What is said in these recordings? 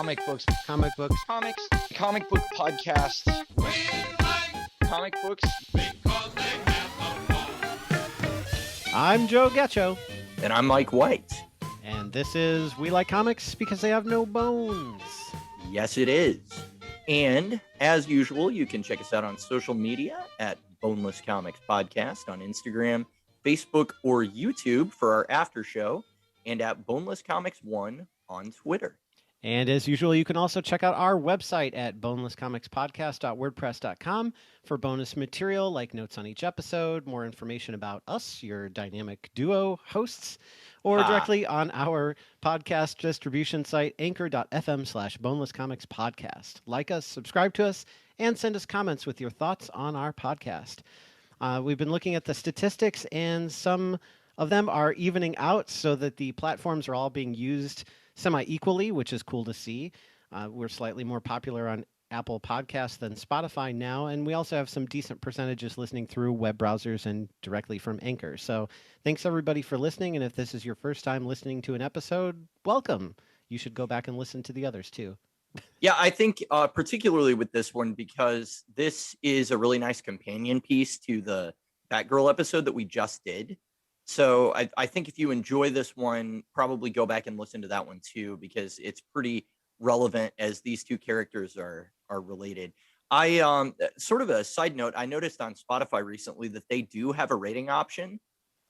Comic books. Comic books. Comics. Comic book podcasts. We like Comic books. because they have a home. I'm Joe Getcho, And I'm Mike White. and this is We Like Comics Because They Have No Bones. Yes, it is. And as usual, you can check us out on social media at Boneless Comics Podcast on Instagram, Facebook, or YouTube for our after show, and at Boneless Comics 1 on Twitter. And as usual, you can also check out our website at bonelesscomicspodcast.wordpress.com for bonus material like notes on each episode, more information about us, your dynamic duo hosts, or directly on our podcast distribution site, anchor.fm/bonelesscomicspodcast. Like us, subscribe to us, and send us comments with your thoughts on our podcast. We've been looking at the statistics, and some of them are evening out so that the platforms are all being used semi-equally, which is cool to see. We're slightly more popular on Apple Podcasts than Spotify now, and we also have some decent percentages listening through web browsers and directly from Anchor. So thanks everybody for listening, and if this is your first time listening to an episode, welcome. You should go back and listen to the others too. Yeah, I think particularly with this one, because this is a really nice companion piece to the Batgirl episode that we just did. So I think if you enjoy this one, probably go back and listen to that one too, because it's pretty relevant as these two characters are related. I sort of a side note, I noticed on Spotify recently that they do have a rating option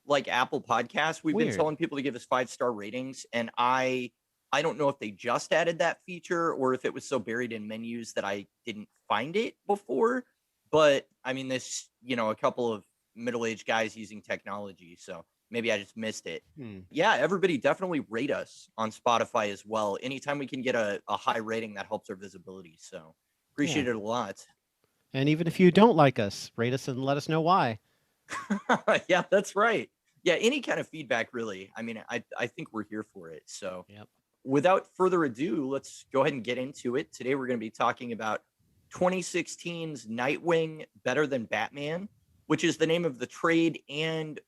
like Apple Podcasts. We've been telling people to give us 5-star ratings, and I don't know if they just added that feature or if it was so buried in menus that I didn't find it before. But I mean, this, a couple of middle-aged guys using technology, so maybe I just missed it. Yeah, everybody definitely rate us on Spotify as well. Anytime we can get a high rating, that helps our visibility, so appreciate it a lot. And even if you don't like us, rate us and let us know why. Yeah, that's right. Yeah, any kind of feedback, really. I mean, I think we're here for it. So without further ado, let's go ahead and get into it. Today we're going to be talking about 2016's Nightwing Better Than Batman, which is the name of the trade and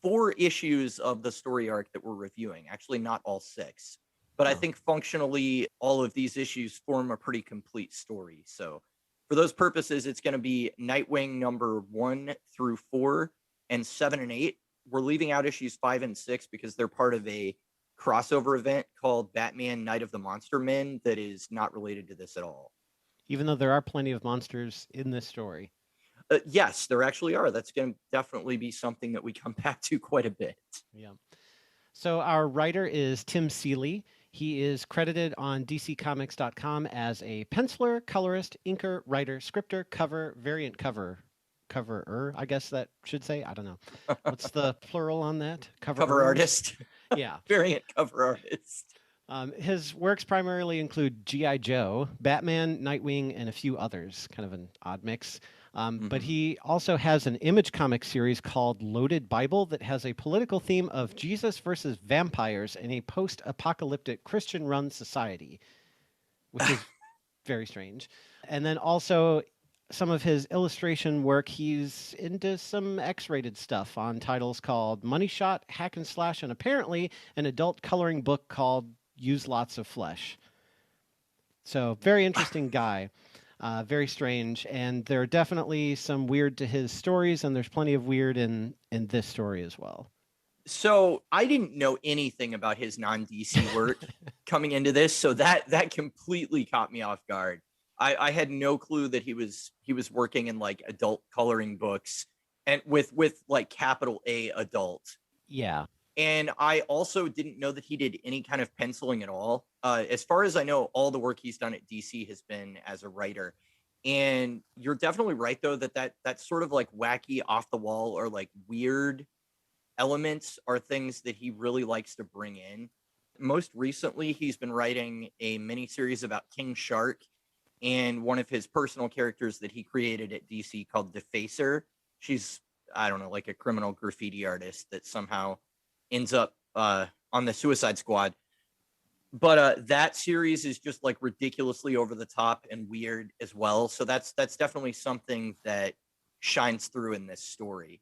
4 issues of the story arc that we're reviewing. Actually, not all 6. But I think functionally, all of these issues form a pretty complete story. So for those purposes, it's going to be Nightwing number 1 through 4 and 7 and 8. We're leaving out issues 5 and 6 because they're part of a crossover event called Batman Night of the Monster Men that is not related to this at all. Even though there are plenty of monsters in this story. Yes, there actually are. That's going to definitely be something that we come back to quite a bit. Yeah. So our writer is Tim Seeley. He is credited on DCComics.com as a penciler, colorist, inker, writer, scripter, variant coverer, I guess that should say. I don't know. What's the plural on that? Cover artist. Yeah. Variant cover artist. His works primarily include G.I. Joe, Batman, Nightwing, and a few others. Kind of an odd mix. But he also has an Image comic series called Loaded Bible that has a political theme of Jesus versus vampires in a post-apocalyptic Christian-run society, which is very strange. And then also some of his illustration work, he's into some X-rated stuff on titles called Money Shot, Hack and Slash, and apparently an adult coloring book called Use Lots of Flesh. So very interesting guy. Very strange, and there are definitely some weird to his stories, and there's plenty of weird in this story as well. So I didn't know anything about his non-DC work coming into this, so that completely caught me off guard. I had no clue that he was working in like adult coloring books and with like capital A adult. Yeah. And I also didn't know that he did any kind of penciling at all. As far as I know, all the work he's done at DC has been as a writer. And you're definitely right, though, that sort of like wacky, off the wall or like weird elements are things that he really likes to bring in. Most recently, he's been writing a miniseries about King Shark and one of his personal characters that he created at DC called Defacer. She's, I don't know, like a criminal graffiti artist that somehow ends up on the Suicide Squad. But that series is just like ridiculously over the top and weird as well. So that's definitely something that shines through in this story.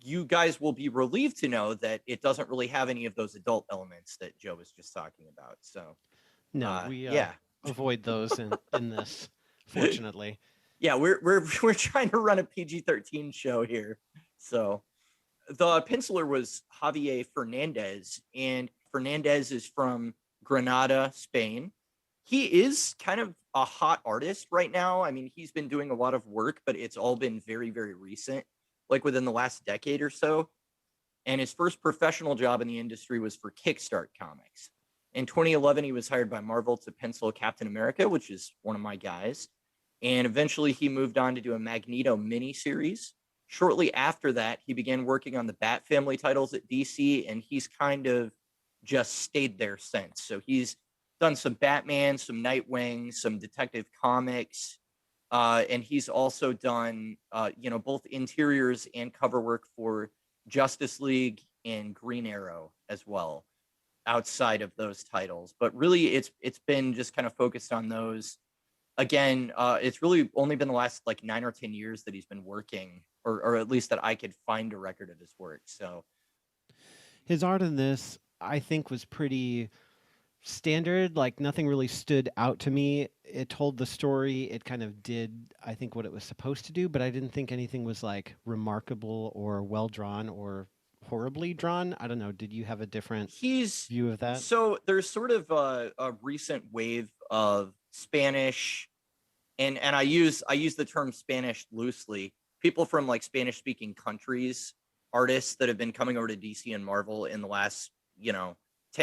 You guys will be relieved to know that it doesn't really have any of those adult elements that Joe was just talking about. So no, avoid those in this, fortunately. Yeah, we're trying to run a PG-13 show here. So the penciler was Javier Fernandez, and Fernandez is from Granada, Spain. He is kind of a hot artist right now. I mean, he's been doing a lot of work, but it's all been very, very recent, like within the last decade or so. And his first professional job in the industry was for Kickstart Comics. In 2011, he was hired by Marvel to pencil Captain America, which is one of my guys. And eventually he moved on to do a Magneto miniseries. Shortly after that, he began working on the Bat Family titles at DC, and he's kind of just stayed there since. So he's done some Batman, some Nightwing, some Detective Comics, and he's also done, both interiors and cover work for Justice League and Green Arrow as well, outside of those titles. But really, it's been just kind of focused on those. Again, it's really only been the last like 9 or 10 years that he's been working, or at least that I could find a record of his work. So His art in this, I think, was pretty standard. Like nothing really stood out to me. It told the story. It kind of did, I think, what it was supposed to do, but I didn't think anything was like remarkable or well drawn or horribly drawn. I don't know. Did you have a different view of that? So there's sort of a recent wave of Spanish, and I use the term Spanish loosely. People from like Spanish speaking countries, artists that have been coming over to DC and Marvel in the last 10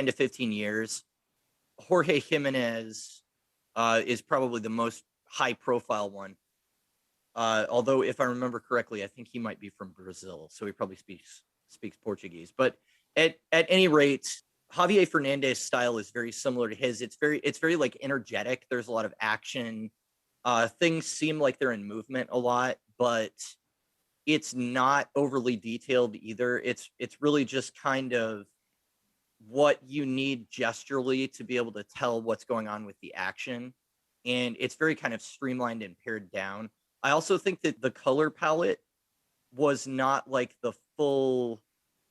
to 15 years. Jorge Jimenez is probably the most high profile one. Although if I remember correctly, I think he might be from Brazil, so he probably speaks Portuguese. But at any rate, Javier Fernandez's style is very similar to his. It's very like energetic. There's a lot of action. Things seem like they're in movement a lot, but it's not overly detailed either. It's really just kind of what you need gesturally to be able to tell what's going on with the action. And it's very kind of streamlined and pared down. I also think that the color palette was not like the full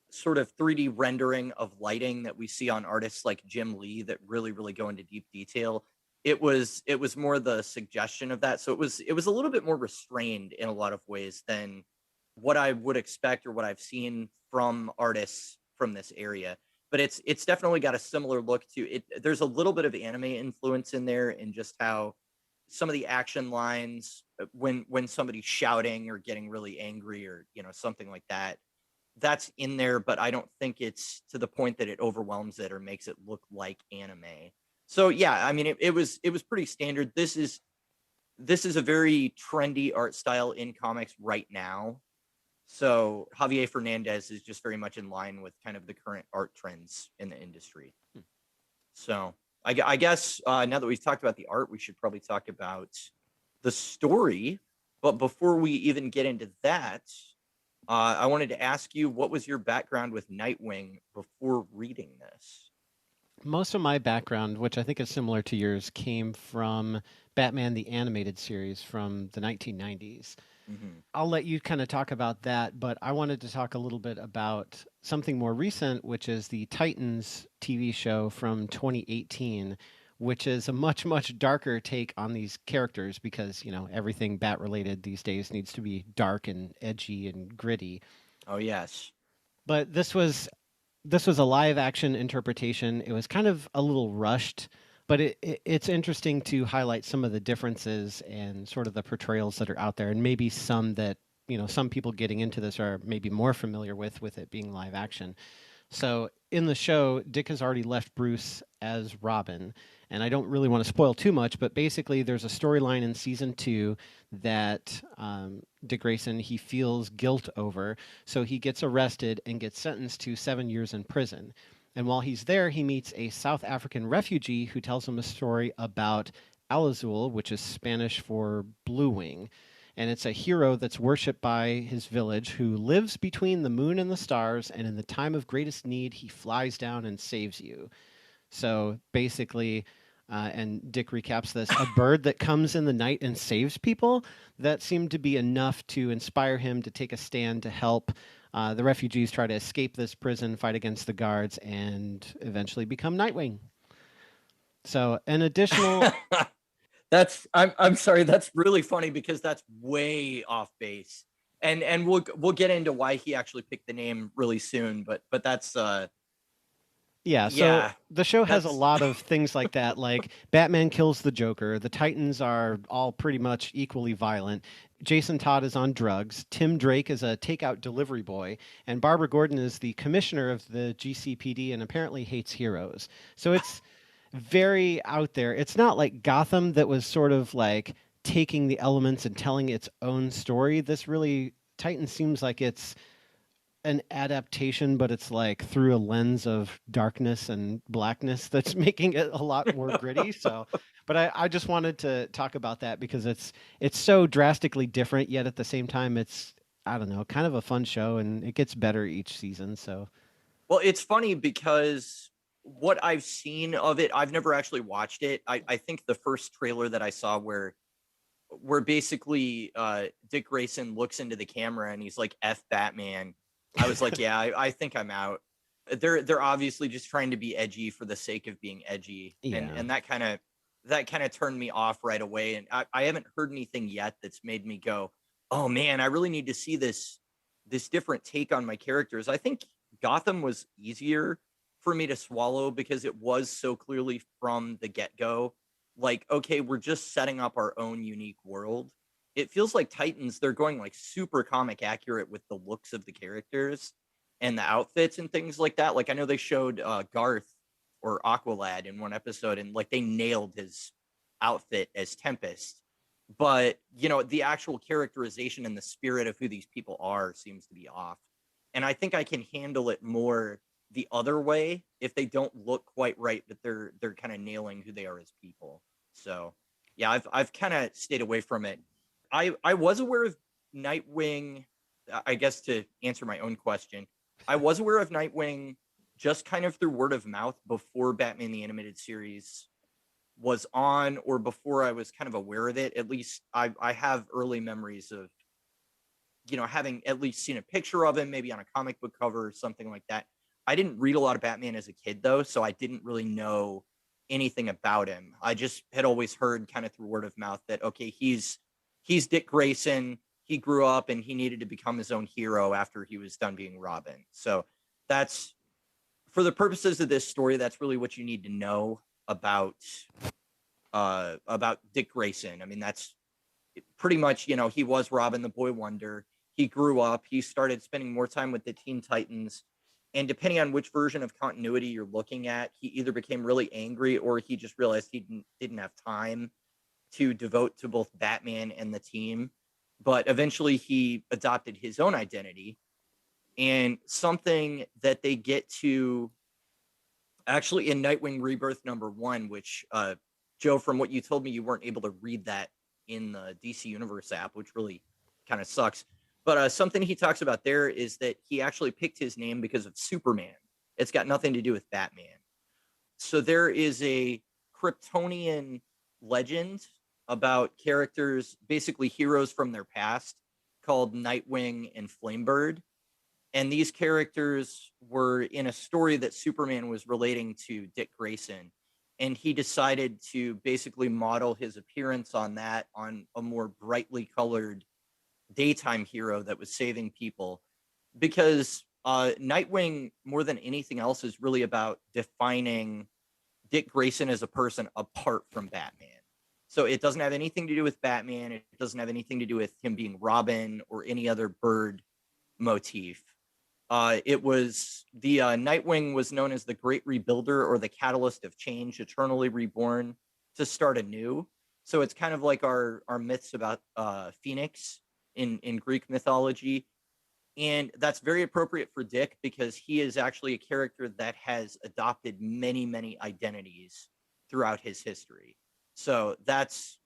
sort of 3D rendering of lighting that we see on artists like Jim Lee that really, really go into deep detail. It was more the suggestion of that. So it was a little bit more restrained in a lot of ways than what I would expect or what I've seen from artists from this area. But it's definitely got a similar look to it. There's a little bit of anime influence in there, in just how some of the action lines, when somebody's shouting or getting really angry or something like that, that's in there. But I don't think it's to the point that it overwhelms it or makes it look like anime. So yeah, I mean, it was pretty standard. This is a very trendy art style in comics right now. So Javier Fernandez is just very much in line with kind of the current art trends in the industry. So I guess now that we've talked about the art, we should probably talk about the story. But before we even get into that, I wanted to ask you, what was your background with Nightwing before reading this? Most of my background, which I think is similar to yours, came from Batman the Animated Series from the 1990s. Mm-hmm. I'll let you kind of talk about that, but I wanted to talk a little bit about something more recent, which is the Titans TV show from 2018, which is a much, much darker take on these characters because, everything bat related these days needs to be dark and edgy and gritty. Oh, yes. But this was a live action interpretation. It was kind of a little rushed, but it's interesting to highlight some of the differences and sort of the portrayals that are out there, and maybe some that some people getting into this are maybe more familiar with it being live action. So in the show, Dick has already left Bruce as Robin, and I don't really want to spoil too much, but basically there's a storyline in season 2 that Dick Grayson, he feels guilt over, so he gets arrested and gets sentenced to 7 years in prison. And while he's there, he meets a South African refugee who tells him a story about Al-Azul, which is Spanish for Blue Wing. And it's a hero that's worshipped by his village who lives between the moon and the stars, and in the time of greatest need, he flies down and saves you. So basically, and Dick recaps this, a bird that comes in the night and saves people, that seemed to be enough to inspire him to take a stand to help the refugees try to escape this prison, fight against the guards, and eventually become Nightwing. So an additional I'm sorry, that's really funny because that's way off base. And we'll get into why he actually picked the name really soon, but that's Yeah, so yeah, the show has a that's lot of things like that. Like Batman kills the Joker. The Titans are all pretty much equally violent. Jason Todd is on drugs. Tim Drake is a takeout delivery boy. And Barbara Gordon is the commissioner of the GCPD and apparently hates heroes. So it's very out there. It's not like Gotham that was sort of like taking the elements and telling its own story. This really, Titan seems like it's an adaptation, but it's like through a lens of darkness and blackness that's making it a lot more gritty. So, but I just wanted to talk about that because it's so drastically different, yet at the same time, it's, I don't know, kind of a fun show, and it gets better each season. So, well, it's funny because what I've seen of it, I've never actually watched it. I think the first trailer that I saw where basically Dick Grayson looks into the camera and he's like F Batman. I was like, yeah, I think I'm out. They're obviously just trying to be edgy for the sake of being edgy. Yeah. And that kind of turned me off right away. And I haven't heard anything yet that's made me go, oh man, I really need to see this different take on my characters. I think Gotham was easier for me to swallow because it was so clearly from the get-go like, okay, we're just setting up our own unique world. It feels like Titans, they're going like super comic accurate with the looks of the characters and the outfits and things like that. Like I know they showed Garth or Aqualad in one episode and like they nailed his outfit as Tempest. But, you know, the actual characterization and the spirit of who these people are seems to be off. And I think I can handle it more the other way if they don't look quite right, but they're kind of nailing who they are as people. So yeah, I've kind of stayed away from it. I was aware of Nightwing, I guess to answer my own question, I was aware of Nightwing just kind of through word of mouth before Batman the Animated Series was on, or before I was kind of aware of it. At least I have early memories of, you know, having at least seen a picture of him, maybe on a comic book cover or something like that. I didn't read a lot of Batman as a kid, though, so I didn't really know anything about him. I just had always heard kind of through word of mouth that, okay, he's Dick Grayson. He grew up and he needed to become his own hero after he was done being Robin. So that's, for the purposes of this story, that's really what you need to know about Dick Grayson. I mean, that's pretty much, you know, he was Robin the Boy Wonder. He grew up. He started spending more time with the Teen Titans. And depending on which version of continuity you're looking at, he either became really angry or he just realized he didn't have time to devote to both Batman and the team. But eventually he adopted his own identity. And something that they get to actually in Nightwing Rebirth #1, which, Joe, from what you told me, you weren't able to read that in the DC Universe app, which really kind of sucks. But something he talks about there is that he actually picked his name because of Superman. It's got nothing to do with Batman. So there is a Kryptonian legend about characters, basically heroes from their past, called Nightwing and Flamebird. And these characters were in a story that Superman was relating to Dick Grayson. And he decided to basically model his appearance on that, on a more brightly colored daytime hero that was saving people, because Nightwing, more than anything else, is really about defining Dick Grayson as a person apart from Batman. So it doesn't have anything to do with Batman. It doesn't have anything to do with him being Robin or any other bird motif. It was the Nightwing was known as the Great Rebuilder, or the Catalyst of Change, eternally reborn to start anew. So it's kind of like our myths about Phoenix in Greek mythology. And that's very appropriate for Dick because he is actually a character that has adopted many, many identities throughout his history. So that's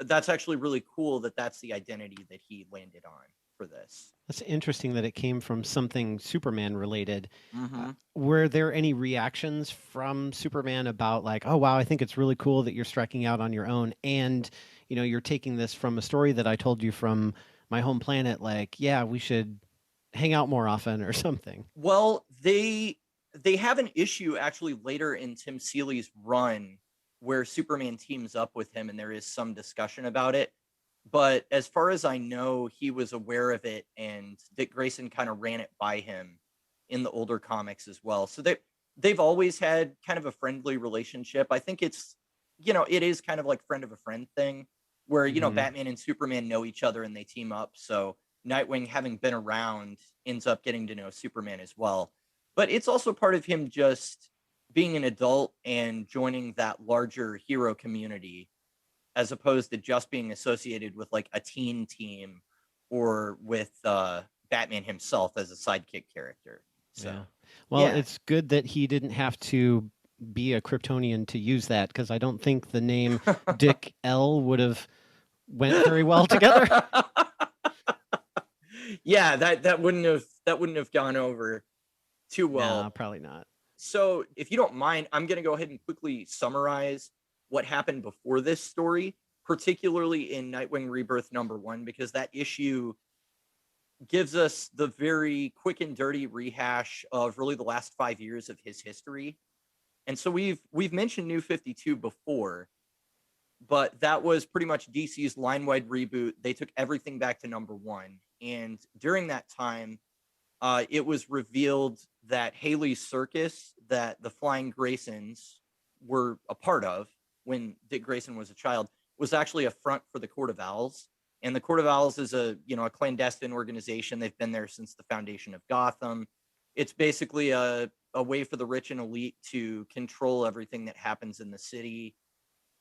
actually really cool that that's the identity that he landed on for this. that's interesting that it came from something Superman related. Mm-hmm. Were there any reactions from Superman about like, oh wow, I think it's really cool that you're striking out on your own, and you know, you're taking this from a story that I told you from my home planet, like, yeah, we should hang out more often or something? Well, they have an issue actually later in Tim Seeley's run where Superman teams up with him, and there is some discussion about it. But as far as I know, he was aware of it, and Dick Grayson kind of ran it by him in the older comics as well. So they've always had kind of a friendly relationship. I think it's, it is kind of like friend of a friend thing where, Mhm. Batman and Superman know each other and they team up. So Nightwing, having been around, ends up getting to know Superman as well. But it's also part of him just being an adult and joining that larger hero community, as opposed to just being associated with like a teen team or with Batman himself as a sidekick character. So, Yeah. Well, yeah. it's good that he didn't have to be a Kryptonian to use that, because I don't think the name Dick L would have went very well together. Yeah, that wouldn't have gone over too well. No, probably not. So, if you don't mind, I'm going to go ahead and quickly summarize what happened before this story, particularly in Nightwing Rebirth #1, because that issue gives us the very quick and dirty rehash of really the last 5 years of his history. And so we've mentioned New 52 before, but that was pretty much DC's line-wide reboot. They took everything back to #1, and during that time, it was revealed that Haley's circus that the Flying Graysons were a part of when Dick Grayson was a child was actually a front for the Court of Owls. And the Court of Owls is a clandestine organization. They've been there since the foundation of Gotham. It's basically a way for the rich and elite to control everything that happens in the city.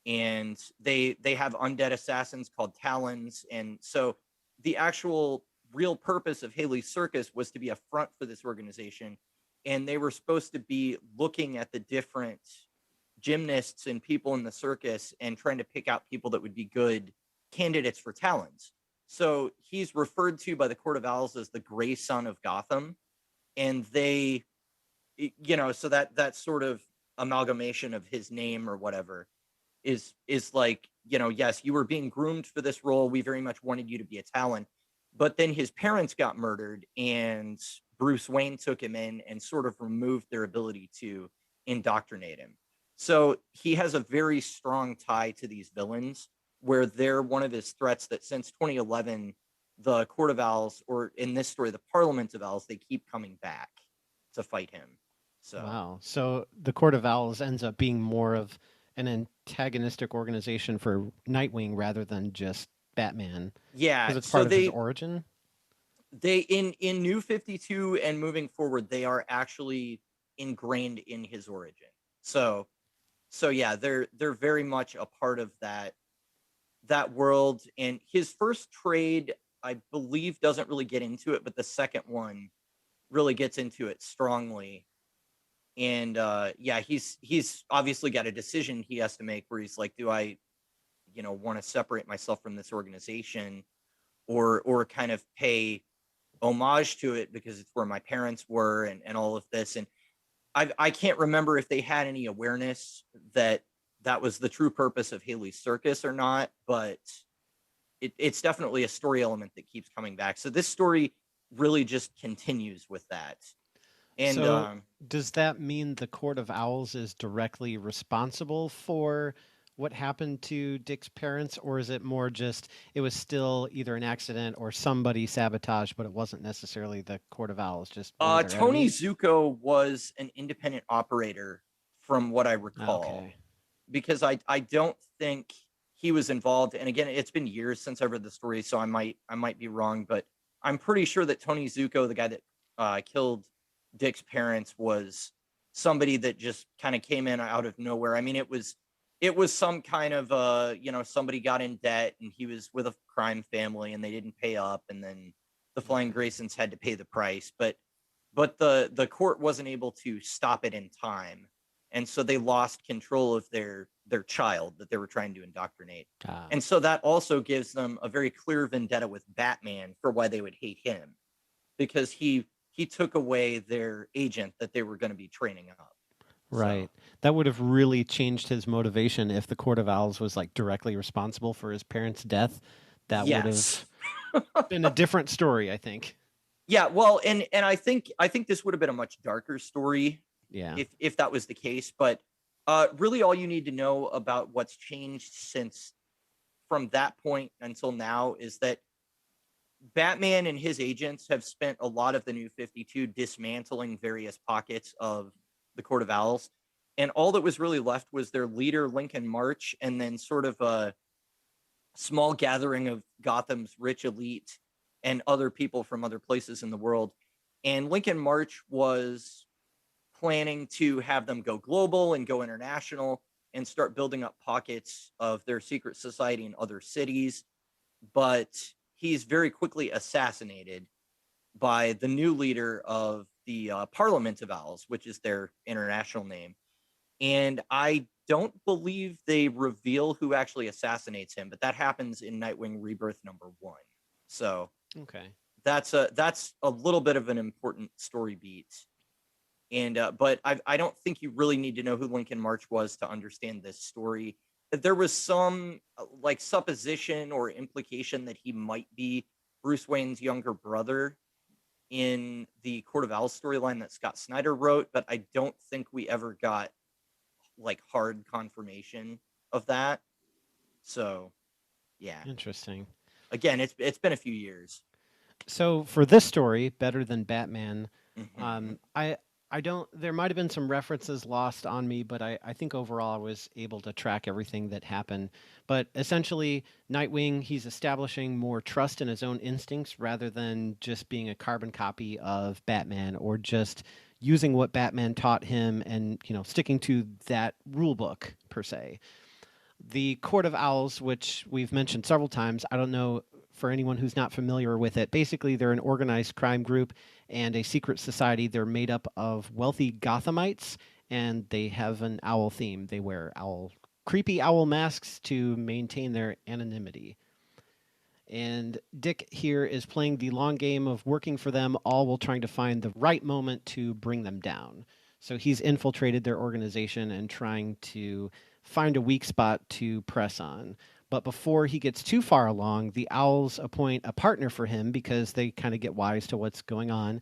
And they have undead assassins called Talons. And so the actual real purpose of Haley's Circus was to be a front for this organization. And they were supposed to be looking at the different gymnasts and people in the circus and trying to pick out people that would be good candidates for Talons. So he's referred to by the Court of Owls as the Gray Son of Gotham. And they, so that sort of amalgamation of his name or whatever is like, yes, you were being groomed for this role. We very much wanted you to be a Talon. But then his parents got murdered, and Bruce Wayne took him in and sort of removed their ability to indoctrinate him. So he has a very strong tie to these villains, where they're one of his threats that since 2011, the Court of Owls, or in this story, the Parliament of Owls, they keep coming back to fight him. So Wow. So the Court of Owls ends up being more of an antagonistic organization for Nightwing rather than just Batman, yeah, because it's so part of his origin. they in New 52 and moving forward, they are actually ingrained in his origin. So yeah, they're very much a part of that world. And his first trade, I believe, doesn't really get into it, but the second one really gets into it strongly. And yeah, he's obviously got a decision he has to make where he's like, do I want to separate myself from this organization, or kind of pay homage to it because it's where my parents were, and all of this. And I can't remember if they had any awareness that was the true purpose of Haley's Circus or not, but it's definitely a story element that keeps coming back. So this story really just continues with that. And So does that mean the Court of Owls is directly responsible for what happened to Dick's parents, or is it more just it was still either an accident or somebody sabotaged, but it wasn't necessarily the Court of Owls? Just one of their Tony enemies? Zuko was an independent operator, from what I recall. Okay. Because I don't think he was involved. And again, it's been years since I read the story, so I might be wrong, but I'm pretty sure that Tony Zuko, the guy that killed Dick's parents, was somebody that just kind of came in out of nowhere. I mean, it was some kind of somebody got in debt and he was with a crime family and they didn't pay up, and then the Flying Graysons had to pay the price. But the court wasn't able to stop it in time. And so they lost control of their child that they were trying to indoctrinate. Ah. And so that also gives them a very clear vendetta with Batman for why they would hate him, because he took away their agent that they were going to be training up. Right. So, That would have really changed his motivation if the Court of Owls was like directly responsible for his parents' death. That yes. would have been a different story, I think. Yeah, well, and I think this would have been a much darker story Yeah. if that was the case. But Really, all you need to know about what's changed since from that point until now is that Batman and his agents have spent a lot of the New 52 dismantling various pockets of the Court of Owls. And all that was really left was their leader, Lincoln March, and then sort of a small gathering of Gotham's rich elite and other people from other places in the world. And Lincoln March was planning to have them go global and go international and start building up pockets of their secret society in other cities. But he's very quickly assassinated by the new leader of the Parliament of Owls, which is their international name. And I don't believe they reveal who actually assassinates him, but that happens in Nightwing Rebirth #1. So Okay. that's a little bit of an important story beat. And but I don't think you really need to know who Lincoln March was to understand this story. There was some like supposition or implication that he might be Bruce Wayne's younger brother in the Court of Owls storyline that Scott Snyder wrote, but I don't think we ever got like hard confirmation of that. So, yeah. Interesting. Again, it's been a few years. So for this story, Better Than Batman, Mhm. I don't. There might have been some references lost on me, but I think overall I was able to track everything that happened. But essentially, Nightwing, he's establishing more trust in his own instincts rather than just being a carbon copy of Batman or just using what Batman taught him and sticking to that rule book per se. The Court of Owls, which we've mentioned several times, I don't know for anyone who's not familiar with it. Basically, they're an organized crime group and a secret society. They're made up of wealthy Gothamites, and they have an owl theme. They wear creepy owl masks to maintain their anonymity. And Dick here is playing the long game of working for them, all while trying to find the right moment to bring them down. So he's infiltrated their organization and trying to find a weak spot to press on. But before he gets too far along, the Owls appoint a partner for him because they kind of get wise to what's going on.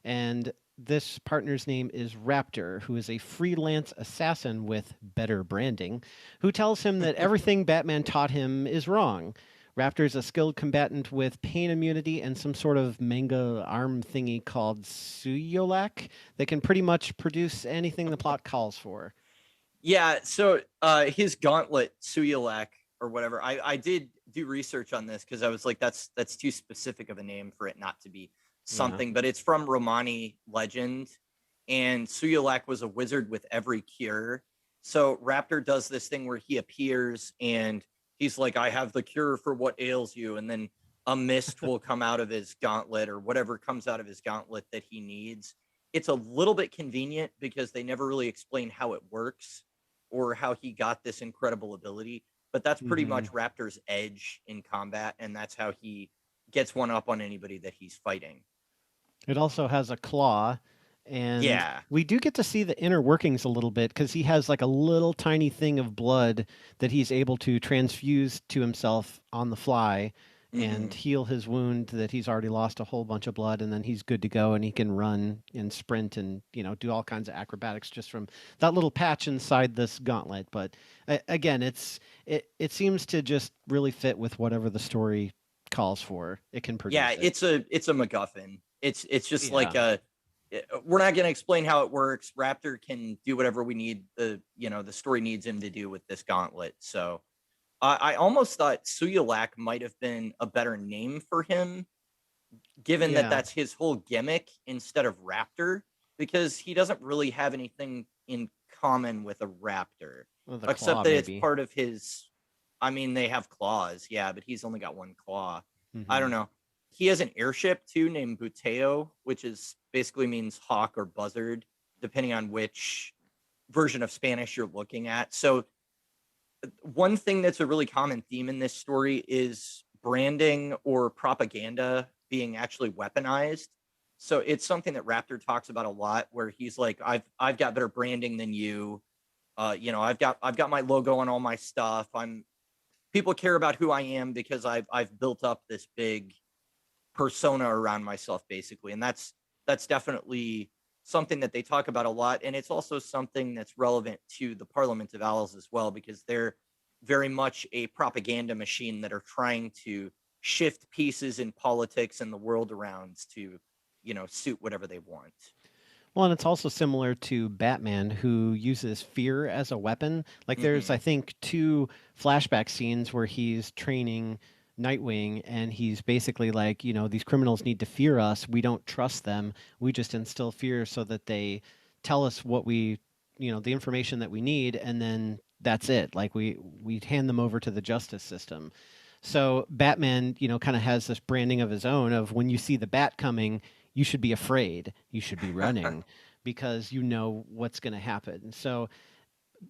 And this partner's name is Raptor, who is a freelance assassin with better branding, who tells him that everything Batman taught him is wrong. Raptor is a skilled combatant with pain immunity and some sort of manga arm thingy called Suyolak that can pretty much produce anything the plot calls for. Yeah, so his gauntlet, Suyalak or whatever, I did do research on this because I was like, that's too specific of a name for it not to be something, but it's from Romani legend, and Suyalak was a wizard with every cure. So Raptor does this thing where he appears and he's like, I have the cure for what ails you, and then a mist will come out of his gauntlet or whatever comes out of his gauntlet that he needs. It's a little bit convenient because they never really explain how it works or how he got this incredible ability, but that's pretty much Raptor's edge in combat, and that's how he gets one up on anybody that he's fighting. It also has a claw, and Yeah. we do get to see the inner workings a little bit because he has like a little tiny thing of blood that he's able to transfuse to himself on the fly and heal his wound that he's already lost a whole bunch of blood, and then he's good to go and he can run and sprint and do all kinds of acrobatics just from that little patch inside this gauntlet. But again, it seems to just really fit with whatever the story calls for. It can produce. Yeah, it's a MacGuffin. It's just like we're not going to explain how it works. Raptor can do whatever we need the story needs him to do with this gauntlet. So I almost thought Suyalak might have been a better name for him, given that that's his whole gimmick instead of Raptor, because he doesn't really have anything in common with a raptor, except that it's part of his. I mean, they have claws, yeah, but he's only got one claw. I don't know. He has an airship too named Buteo, which is basically means hawk or buzzard, depending on which version of Spanish you're looking at. So one thing that's a really common theme in this story is branding or propaganda being actually weaponized. So it's something that Raptor talks about a lot, where he's like, I've got better branding than you. I've got my logo on all my stuff. People care about who I am because I've built up this big persona around myself, basically. And that's definitely something that they talk about a lot, and it's also something that's relevant to the Parliament of Owls as well, because they're very much a propaganda machine that are trying to shift pieces in politics and the world around to, suit whatever they want. Well, and it's also similar to Batman, who uses fear as a weapon. Like, there's, I think, two flashback scenes where he's training Nightwing, and he's basically like, these criminals need to fear us. We don't trust them. We just instill fear so that they tell us what the information that we need, and then that's it. Like, we hand them over to the justice system. So Batman, kind of has this branding of his own of, when you see the bat coming, you should be afraid. You should be running because you know what's going to happen. So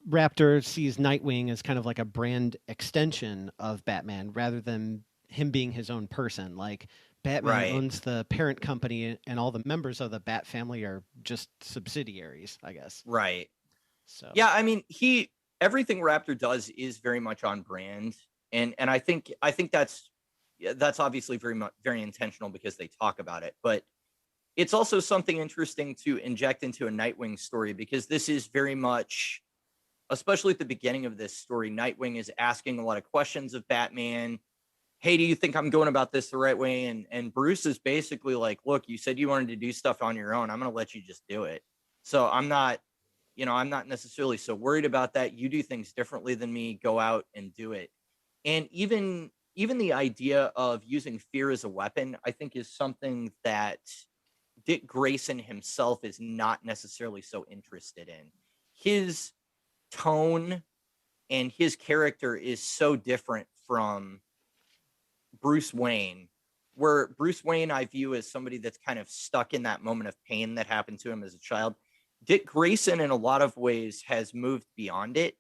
Raptor sees Nightwing as kind of like a brand extension of Batman rather than him being his own person. Like, Batman Right. owns the parent company, and all the members of the Bat family are just subsidiaries, I guess. Right. So Yeah, I mean, everything Raptor does is very much on brand, and I think that's obviously very intentional because they talk about it, but it's also something interesting to inject into a Nightwing story, because this is very much, especially at the beginning of this story, Nightwing is asking a lot of questions of Batman. Hey, do you think I'm going about this the right way? And Bruce is basically like, look, you said you wanted to do stuff on your own. I'm going to let you just do it. So I'm not necessarily so worried about that. You do things differently than me. Go out and do it. And even the idea of using fear as a weapon, I think, is something that Dick Grayson himself is not necessarily so interested in. His tone and his character is so different from Bruce Wayne, where Bruce Wayne I view as somebody that's kind of stuck in that moment of pain that happened to him as a child. Dick Grayson, in a lot of ways, has moved beyond it,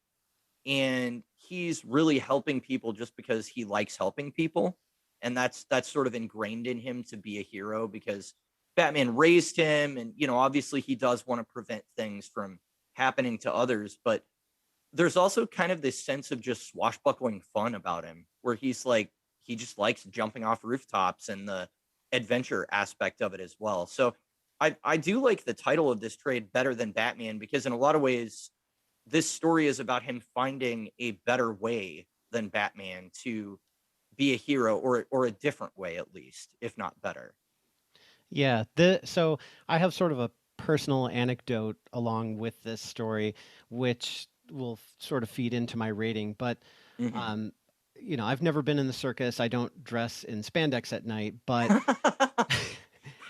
and he's really helping people just because he likes helping people, and that's sort of ingrained in him to be a hero, because Batman raised him, and obviously he does want to prevent things from happening to others, but there's also kind of this sense of just swashbuckling fun about him, where he's like, he just likes jumping off rooftops and the adventure aspect of it as well. So I do like the title of this trade better than Batman, because in a lot of ways, this story is about him finding a better way than Batman to be a hero, or a different way, at least, if not better. yeah, so I have sort of a personal anecdote along with this story, which will sort of feed into my rating. But Mhm. I've never been in the circus. I don't dress in spandex at night. But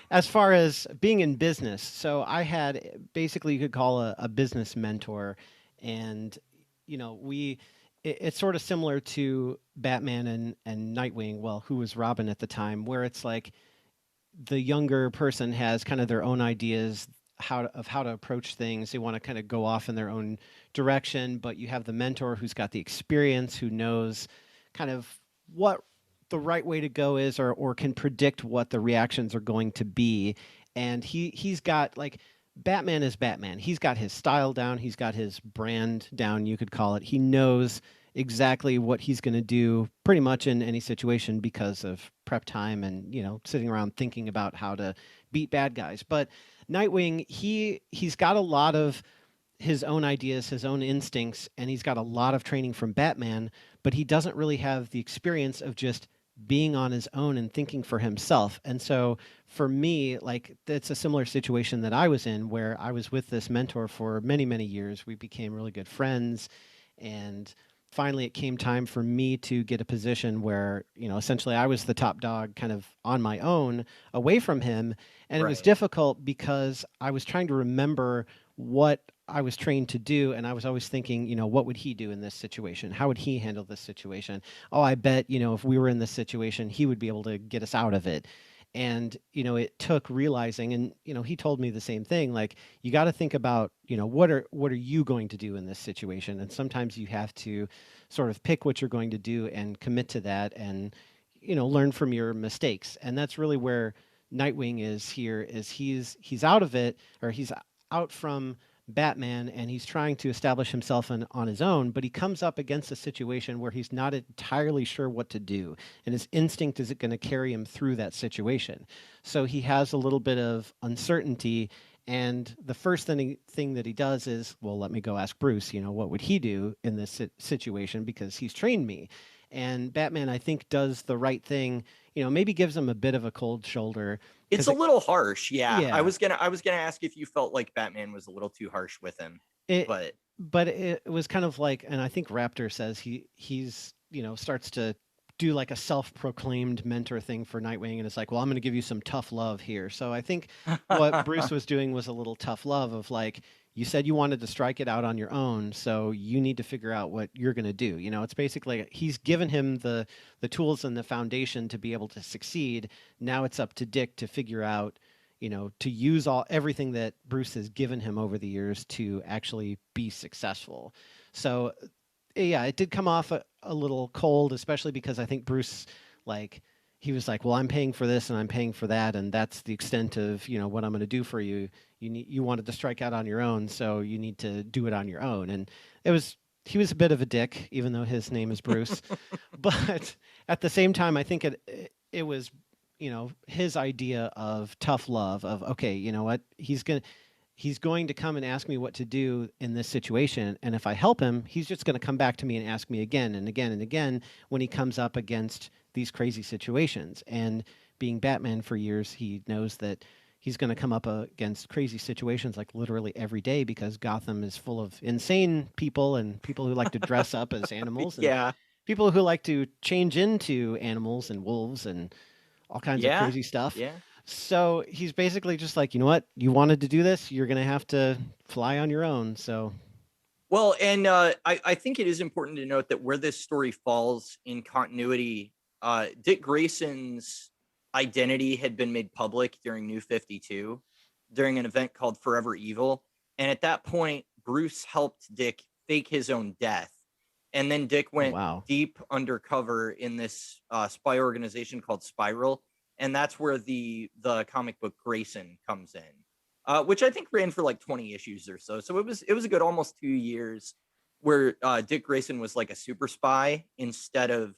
as far as being in business, so I had, basically, you could call a business mentor, and it's sort of similar to Batman and Nightwing. Well, who was Robin at the time, where it's like, the younger person has kind of their own ideas of how to approach things. They want to kind of go off in their own direction, but you have the mentor who's got the experience, who knows kind of what the right way to go is, or can predict what the reactions are going to be. And he's got, like, Batman is Batman. He's got his style down. He's got his brand down, you could call it. He knows exactly what he's going to do pretty much in any situation because of prep time and, sitting around thinking about how to beat bad guys. But Nightwing, he's got a lot of his own ideas, his own instincts, and he's got a lot of training from Batman, but he doesn't really have the experience of just being on his own and thinking for himself. And so for me, like, it's a similar situation that I was in, where I was with this mentor for many, many years. We became really good friends, and finally it came time for me to get a position where, essentially I was the top dog, kind of on my own, away from him. And it was Right. difficult because I was trying to remember what I was trained to do, and I was always thinking, what would he do in this situation? How would he handle this situation? Oh, I bet, if we were in this situation, he would be able to get us out of it. And, it took realizing, and, he told me the same thing, like, you got to think about, what are you going to do in this situation? And sometimes you have to sort of pick what you're going to do and commit to that, and, learn from your mistakes. And that's really where Nightwing is here, is he's out of it, or he's out from Batman, and he's trying to establish himself on his own, but he comes up against a situation where he's not entirely sure what to do, and his instinct is going to carry him through that situation. So he has a little bit of uncertainty, And the first thing that he does is, well, let me go ask Bruce, what would he do in this situation because he's trained me. And Batman, I think, does the right thing, maybe gives him a bit of a cold shoulder. It's a little harsh. Yeah. Yeah. I was gonna ask if you felt like Batman was a little too harsh with him. But it was kind of like, and I think Raptor says he's starts to do like a self-proclaimed mentor thing for Nightwing, and it's like, well, I'm going to give you some tough love here. So I think what Bruce was doing was a little tough love of like, you said you wanted to strike it out on your own, so you need to figure out what you're going to do. It's basically he's given him the tools and the foundation to be able to succeed. Now it's up to Dick to figure out, to use everything that Bruce has given him over the years to actually be successful. So yeah, it did come off a little cold, especially because I think Bruce, he was like, well, I'm paying for this and I'm paying for that, and that's the extent of, what I'm going to do for you. You wanted to strike out on your own, so you need to do it on your own. And he was a bit of a dick, even though his name is Bruce. But at the same time, I think it was, his idea of tough love of, okay, you know what, he's going to come and ask me what to do in this situation. And if I help him, he's just going to come back to me and ask me again and again and again when he comes up against these crazy situations. And being Batman for years, he knows that he's going to come up against crazy situations like literally every day because Gotham is full of insane people and people who like to dress up as animals. And people who like to change into animals and wolves and all kinds of crazy stuff. Yeah. So he's basically just like, you know what? You wanted to do this. You're going to have to fly on your own. So, well, and I think it is important to note that where this story falls in continuity, Dick Grayson's identity had been made public during New 52 during an event called Forever Evil. And at that point, Bruce helped Dick fake his own death. And then Dick went deep undercover in this spy organization called Spiral. And that's where the comic book Grayson comes in, which I think ran for like 20 issues or so. So it was a good almost 2 years where Dick Grayson was like a super spy instead of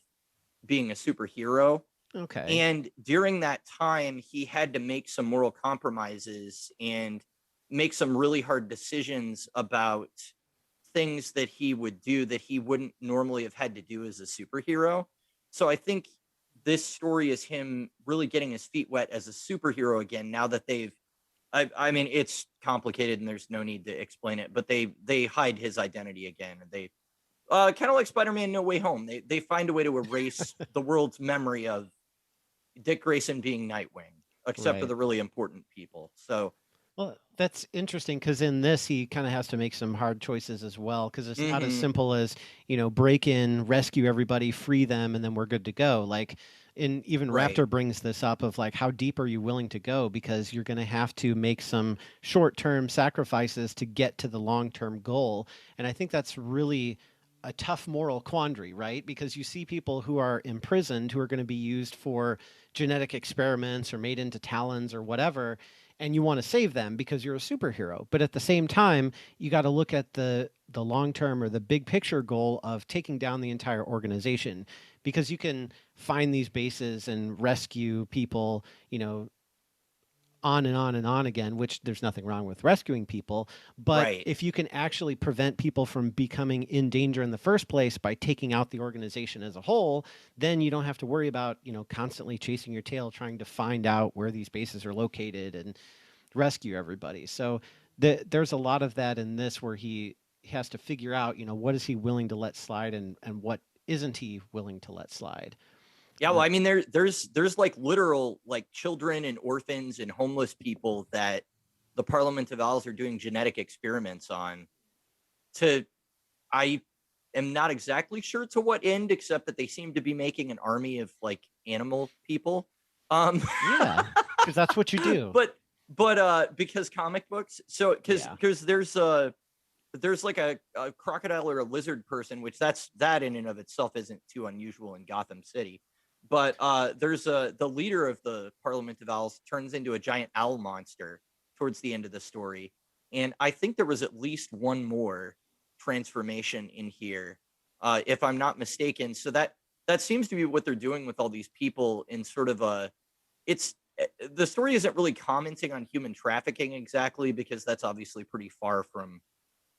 being a superhero. Okay. And during that time, he had to make some moral compromises and make some really hard decisions about things that he would do that he wouldn't normally have had to do as a superhero. So I think this story is him really getting his feet wet as a superhero again, now that I mean, it's complicated and there's no need to explain it, but they hide his identity again. And they kind of like Spider-Man No Way Home. They find a way to erase the world's memory of Dick Grayson being Nightwing, except for the really important people. So, well, that's interesting because in this, he kind of has to make some hard choices as well because it's not as simple as, break in, rescue everybody, free them, and then we're good to go. Like, even Raptor brings this up of like, how deep are you willing to go? Because you're going to have to make some short-term sacrifices to get to the long-term goal. And I think that's really a tough moral quandary, right? Because you see people who are imprisoned who are going to be used for genetic experiments or made into talons or whatever, and you want to save them because you're a superhero. But at the same time, you got to look at the long-term or the big picture goal of taking down the entire organization, because you can find these bases and rescue people, on and on and on again, which there's nothing wrong with rescuing people. But if you can actually prevent people from becoming in danger in the first place by taking out the organization as a whole, then you don't have to worry about, constantly chasing your tail, trying to find out where these bases are located and rescue everybody. So there's a lot of that in this where he has to figure out, what is he willing to let slide and what isn't he willing to let slide. Yeah, well, I mean, there's like literal like children and orphans and homeless people that the Parliament of Owls are doing genetic experiments on. I am not exactly sure to what end, except that they seem to be making an army of like animal people. Yeah, because that's what you do. But because comic books, so because there's like a crocodile or a lizard person, which that in and of itself isn't too unusual in Gotham City. But there's the leader of the Parliament of Owls turns into a giant owl monster towards the end of the story. And I think there was at least one more transformation in here, if I'm not mistaken. So that seems to be what they're doing with all these people in sort of it's the story isn't really commenting on human trafficking exactly, because that's obviously pretty far from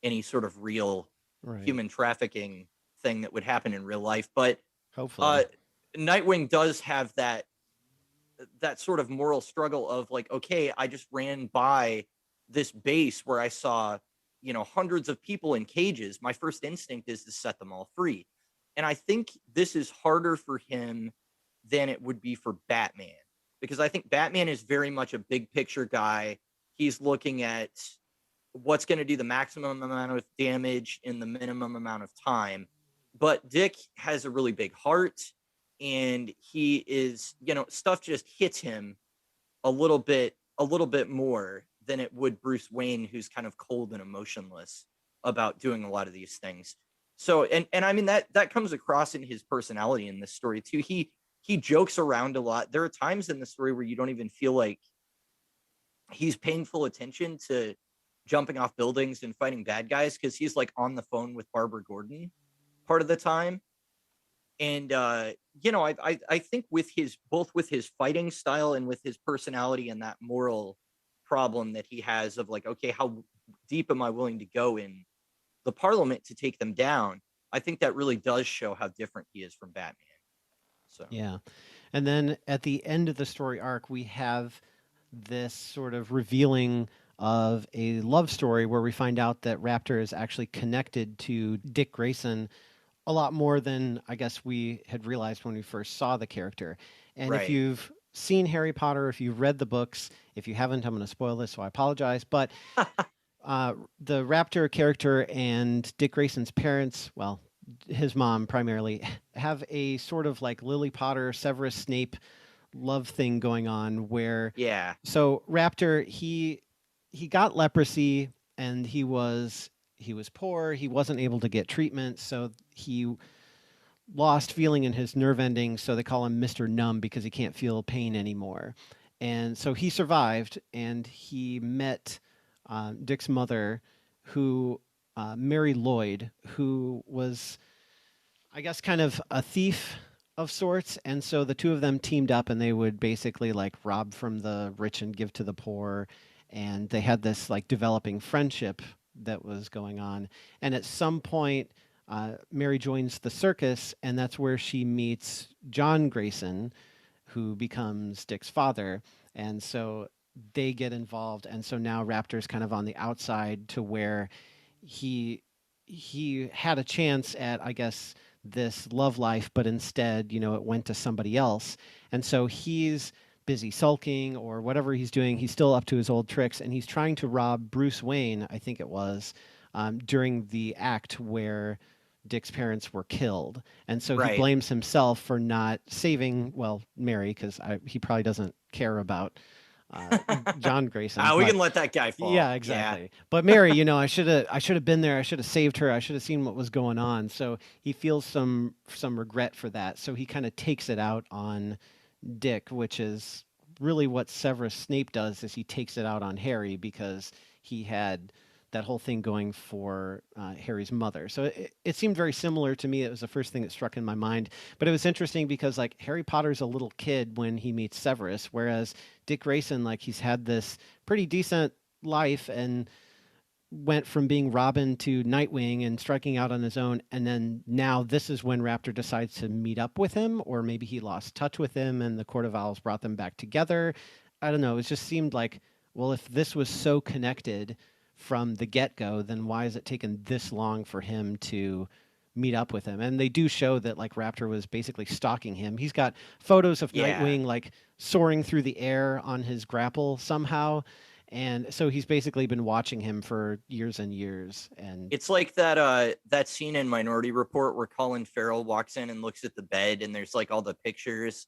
any sort of real Right. human trafficking thing that would happen in real life. But Hopefully. Nightwing does have that sort of moral struggle of like, okay, I just ran by this base where I saw, hundreds of people in cages. My first instinct is to set them all free. And I think this is harder for him than it would be for Batman, because I think Batman is very much a big picture guy. He's looking at what's going to do the maximum amount of damage in the minimum amount of time. But Dick has a really big heart, and he is, stuff just hits him a little bit more than it would Bruce Wayne, who's kind of cold and emotionless about doing a lot of these things. So, and I mean, that comes across in his personality in this story too. He jokes around a lot. There are times in the story where you don't even feel like he's paying full attention to jumping off buildings and fighting bad guys, because he's like on the phone with Barbara Gordon part of the time. And I think with both with his fighting style and with his personality and that moral problem that he has of like, okay, how deep am I willing to go in the Parliament to take them down? I think that really does show how different he is from Batman. So Yeah. And then at the end of the story arc, we have this sort of revealing of a love story where we find out that Raptor is actually connected to Dick Grayson a lot more than I guess we had realized when we first saw the character. And if Right. you've seen Harry Potter, if you've read the books, if you haven't, I'm going to spoil this, so I apologize. But the Raptor character and Dick Grayson's parents, well, his mom primarily, have a sort of like Lily Potter, Severus Snape love thing going on where yeah, so Raptor, he got leprosy and he was poor, he wasn't able to get treatment, so he lost feeling in his nerve endings, so they call him Mr. Numb because he can't feel pain anymore. And so he survived, and he met Dick's mother, who Mary Lloyd, who was, I guess, kind of a thief of sorts. And so the two of them teamed up, and they would basically like rob from the rich and give to the poor. And they had this like developing friendship that was going on. And at some point, Mary joins the circus, and that's where she meets John Grayson, who becomes Dick's father. And so they get involved. And so now Raptor's kind of on the outside to where he had a chance at, I guess, this love life, but instead, it went to somebody else. And so he's busy sulking or whatever he's doing. He's still up to his old tricks, and he's trying to rob Bruce Wayne, I think it was, during the act where Dick's parents were killed. And so he Right. blames himself for not saving, well, Mary, because he probably doesn't care about John Grayson. we but- can let that guy fall. Yeah, exactly. But Mary, I should have been there. I should have saved her. I should have seen what was going on. So he feels some regret for that. So he kind of takes it out on Dick, which is really what Severus Snape does, is he takes it out on Harry because he had that whole thing going for Harry's mother. So it seemed very similar to me. It was the first thing that struck in my mind. But it was interesting because like Harry Potter's a little kid when he meets Severus, whereas Dick Grayson, like he's had this pretty decent life and went from being Robin to Nightwing and striking out on his own. And then now this is when Raptor decides to meet up with him, or maybe he lost touch with him and the Court of Owls brought them back together. I don't know. It just seemed like, well, if this was so connected from the get-go, then why has it taken this long for him to meet up with him? And they do show that like Raptor was basically stalking him. He's got photos of Yeah. Nightwing like soaring through the air on his grapple somehow. And so he's basically been watching him for years and years. And It's like that scene in Minority Report where Colin Farrell walks in and looks at the bed, and there's like all the pictures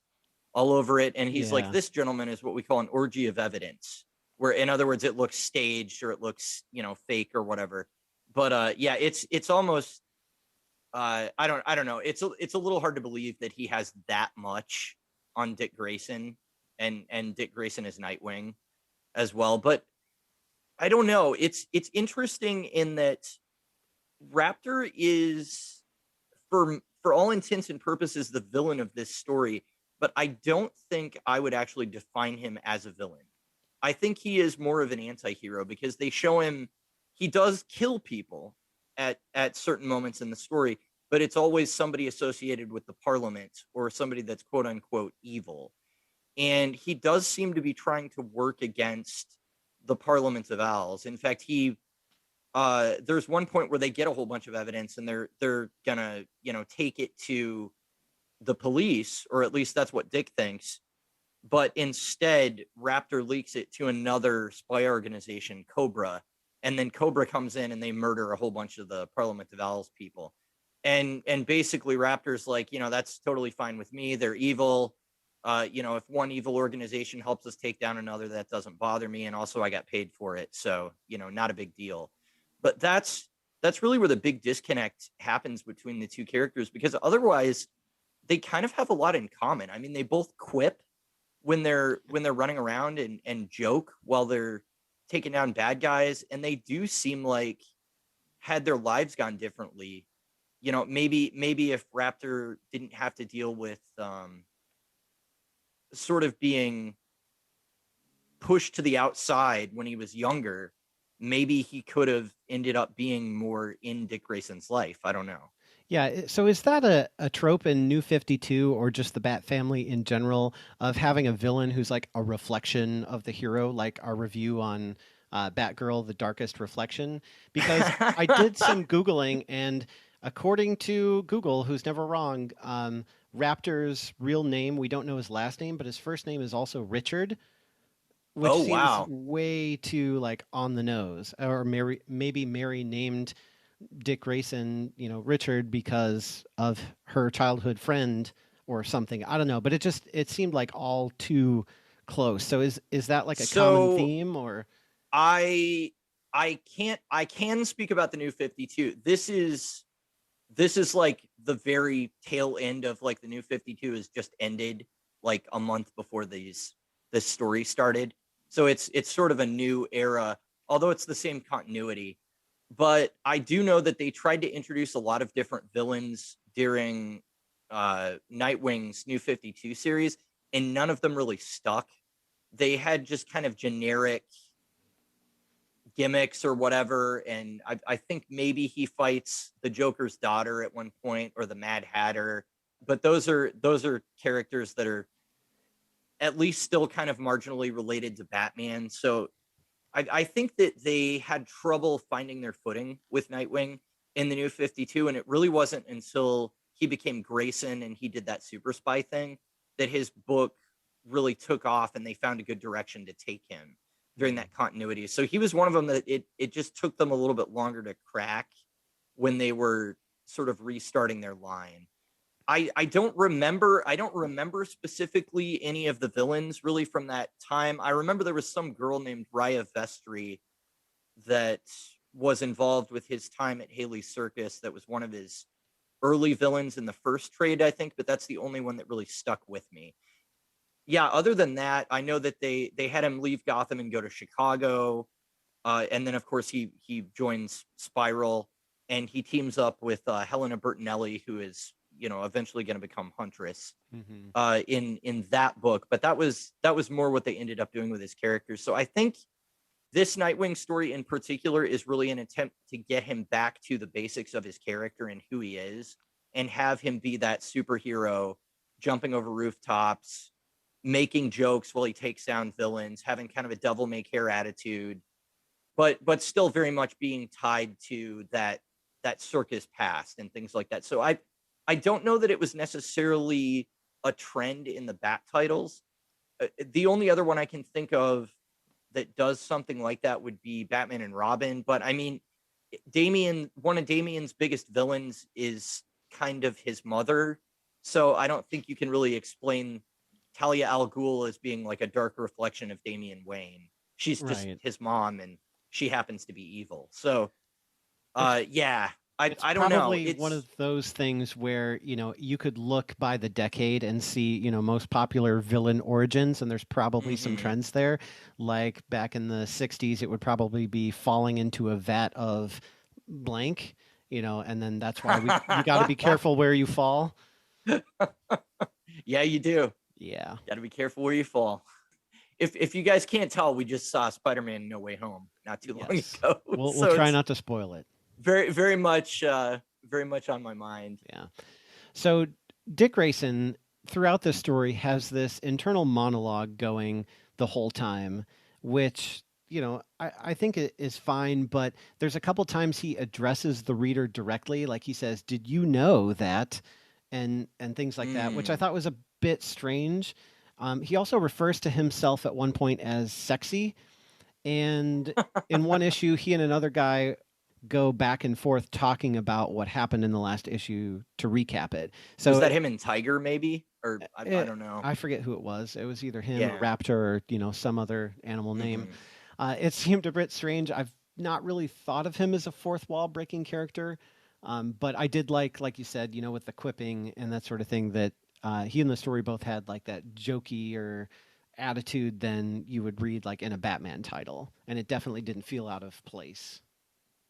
all over it, and he's Yeah. like, this gentleman is what we call an orgy of evidence, where in other words it looks staged or it looks fake or whatever. But yeah, it's almost I don't know, it's a little hard to believe that he has that much on Dick Grayson, and Dick Grayson is Nightwing as well. But I don't know, it's interesting in that Raptor is, for all intents and purposes, the villain of this story, but I don't think I would actually define him as a villain. I think he is more of an anti-hero because they show him he does kill people at certain moments in the story, but it's always somebody associated with the parliament or somebody that's quote unquote evil. And he does seem to be trying to work against the Parliament of Owls. In fact, there's one point where they get a whole bunch of evidence and they're gonna, take it to the police, or at least that's what Dick thinks. But instead, Raptor leaks it to another spy organization, Cobra, and then Cobra comes in and they murder a whole bunch of the Parliament of Owls people. And basically Raptor's like, that's totally fine with me. They're evil. If one evil organization helps us take down another, that doesn't bother me. And also I got paid for it. So, not a big deal. But that's really where the big disconnect happens between the two characters, because otherwise they kind of have a lot in common. I mean, they both quip when they're running around and joke while they're taking down bad guys. And they do seem like, had their lives gone differently, maybe if Raptor didn't have to deal with sort of being pushed to the outside when he was younger, maybe he could have ended up being more in Dick Grayson's life. I don't know. Yeah. So is that a trope in New 52 or just the Bat family in general of having a villain who's like a reflection of the hero, like our review on Batgirl, The Darkest Reflection? Because I did some Googling, and according to Google, who's never wrong, Raptor's real name, we don't know his last name, but his first name is also Richard, which seems wow. way too like on the nose. Or maybe Mary named Dick Grayson, Richard because of her childhood friend or something. I don't know, but it seemed like all too close. So is that like a common theme, or? I can speak about the New 52. This is like the very tail end of like the New 52 has just ended like a month before this story started. So it's sort of a new era, although it's the same continuity. But I do know that they tried to introduce a lot of different villains during Nightwing's New 52 series, and none of them really stuck. They had just kind of generic gimmicks or whatever, and I think maybe he fights the Joker's daughter at one point, or the Mad Hatter, but those are characters that are at least still kind of marginally related to Batman. So I think that they had trouble finding their footing with Nightwing in the New 52, and it really wasn't until he became Grayson and he did that super spy thing that his book really took off and they found a good direction to take him during that continuity. So he was one of them that it just took them a little bit longer to crack when they were sort of restarting their line. I don't remember specifically any of the villains really from that time. I remember there was some girl named Raya Vestry that was involved with his time at Haley's Circus. That was one of his early villains in the first trade, I think, but that's the only one that really stuck with me. Yeah, other than that, I know that they had him leave Gotham and go to Chicago. And then, of course, he joins Spiral, and he teams up with Helena Bertinelli, who is, eventually going to become Huntress in that book. But that was more what they ended up doing with his characters. So I think this Nightwing story in particular is really an attempt to get him back to the basics of his character and who he is, and have him be that superhero jumping over rooftops, making jokes while he takes down villains, having kind of a devil may care attitude, but still very much being tied to that circus past and things like that. So I don't know that it was necessarily a trend in the Bat titles. The only other one I can think of that does something like that would be Batman and Robin. But I mean, one of Damian's biggest villains is kind of his mother. So I don't think you can really explain Talia al Ghul as being like a dark reflection of Damian Wayne. She's just his mom, and she happens to be evil. So, yeah, I don't know. Probably one of those things where, you could look by the decade and see, most popular villain origins, and there's probably some trends there. Like back in the 60s, it would probably be falling into a vat of blank, and then that's why you got to be careful where you fall. Yeah, you do. Yeah. Got to be careful where you fall. If you guys can't tell, we just saw Spider-Man No Way Home not too long Yes. ago. We'll So try it's not to spoil it. very much on my mind. Yeah. So Dick Grayson throughout this story has this internal monologue going the whole time, which I think it is fine, but there's a couple times he addresses the reader directly, like he says, "Did you know that?" and things like that, which I thought was a bit strange. He also refers to himself at one point as sexy, and in one issue, he and another guy go back and forth talking about what happened in the last issue to recap it. So Was that him and Tiger maybe? Or I don't know. I forget who it was. It was either him or Yeah. Raptor or some other animal name. It seemed a bit strange. I've not really thought of him as a fourth wall breaking character, but I did like you said, with the quipping and that sort of thing, that he and the story both had like that jokey or attitude than you would read like in a Batman title, and it definitely didn't feel out of place.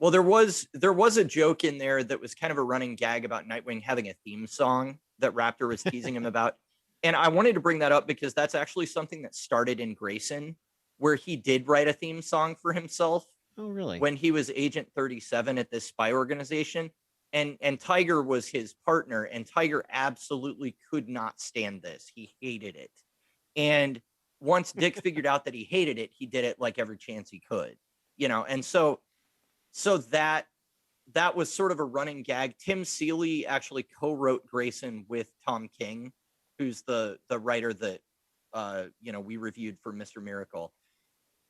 Well, there was a joke in there that was kind of a running gag about Nightwing having a theme song that Raptor was teasing him about. And I wanted to bring that up because that's actually something that started in Grayson, where he did write a theme song for himself. Oh, really? When he was Agent 37 at this spy organization. And Tiger was his partner, and Tiger absolutely could not stand this. He hated it. And once Dick figured out that he hated it, he did it like every chance he could, and so that was sort of a running gag. Tim Seeley actually co-wrote Grayson with Tom King, who's the writer that we reviewed for Mr. Miracle.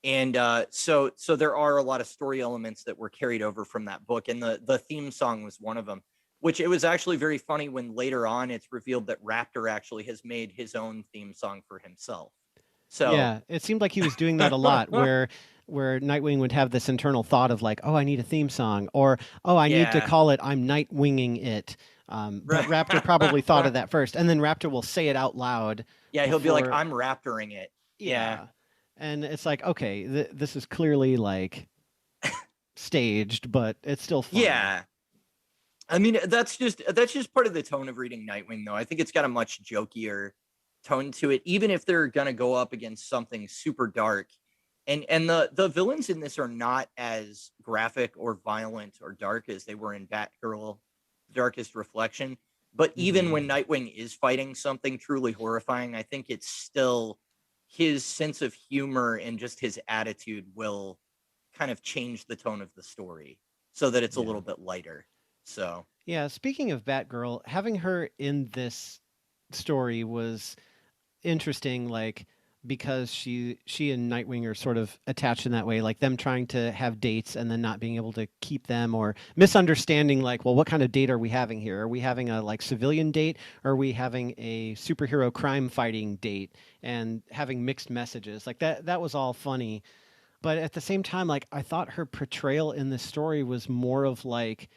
And so there are a lot of story elements that were carried over from that book, and the theme song was one of them, which it was actually very funny when later on it's revealed that Raptor actually has made his own theme song for himself. So yeah, it seemed like he was doing that a lot, where Nightwing would have this internal thought of like, oh, I need a theme song, or oh, I need to Yeah. call it I'm Nightwinging it. But Raptor probably thought of that first, and then Raptor will say it out loud. Yeah, he'll be like, before- I'm Raptoring it. Yeah. And it's like, okay, this is clearly like staged, but it's still fun. Yeah. I mean, that's just part of the tone of reading Nightwing, though. I think it's got a much jokier tone to it, even if they're gonna go up against something super dark. And the villains in this are not as graphic or violent or dark as they were in Batgirl Darkest Reflection. But even when Nightwing is fighting something truly horrifying, I think it's still his sense of humor and just his attitude will kind of change the tone of the story so that it's a little bit lighter. So yeah, speaking of Batgirl, having her in this story was interesting, like because she and Nightwing are sort of attached in that way, like them trying to have dates and then not being able to keep them, or misunderstanding like, well, what kind of date are we having here? Are we having a like civilian date, or are we having a superhero crime fighting date, and having mixed messages like that was all funny. But at the same time, like I thought her portrayal in this story was more of like,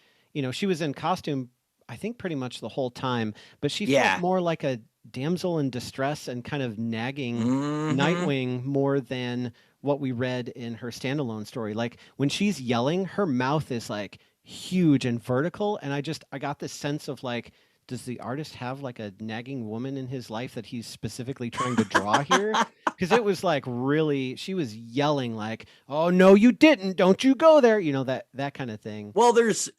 she was in costume I think pretty much the whole time, but she felt more like a damsel in distress and kind of nagging Nightwing more than what we read in her standalone story. Like when she's yelling, her mouth is like huge and vertical, and I got this sense of like, does the artist have like a nagging woman in his life that he's specifically trying to draw here? Because it was like really, she was yelling like, "Oh no, you didn't! Don't you go there!" That kind of thing. Well, there's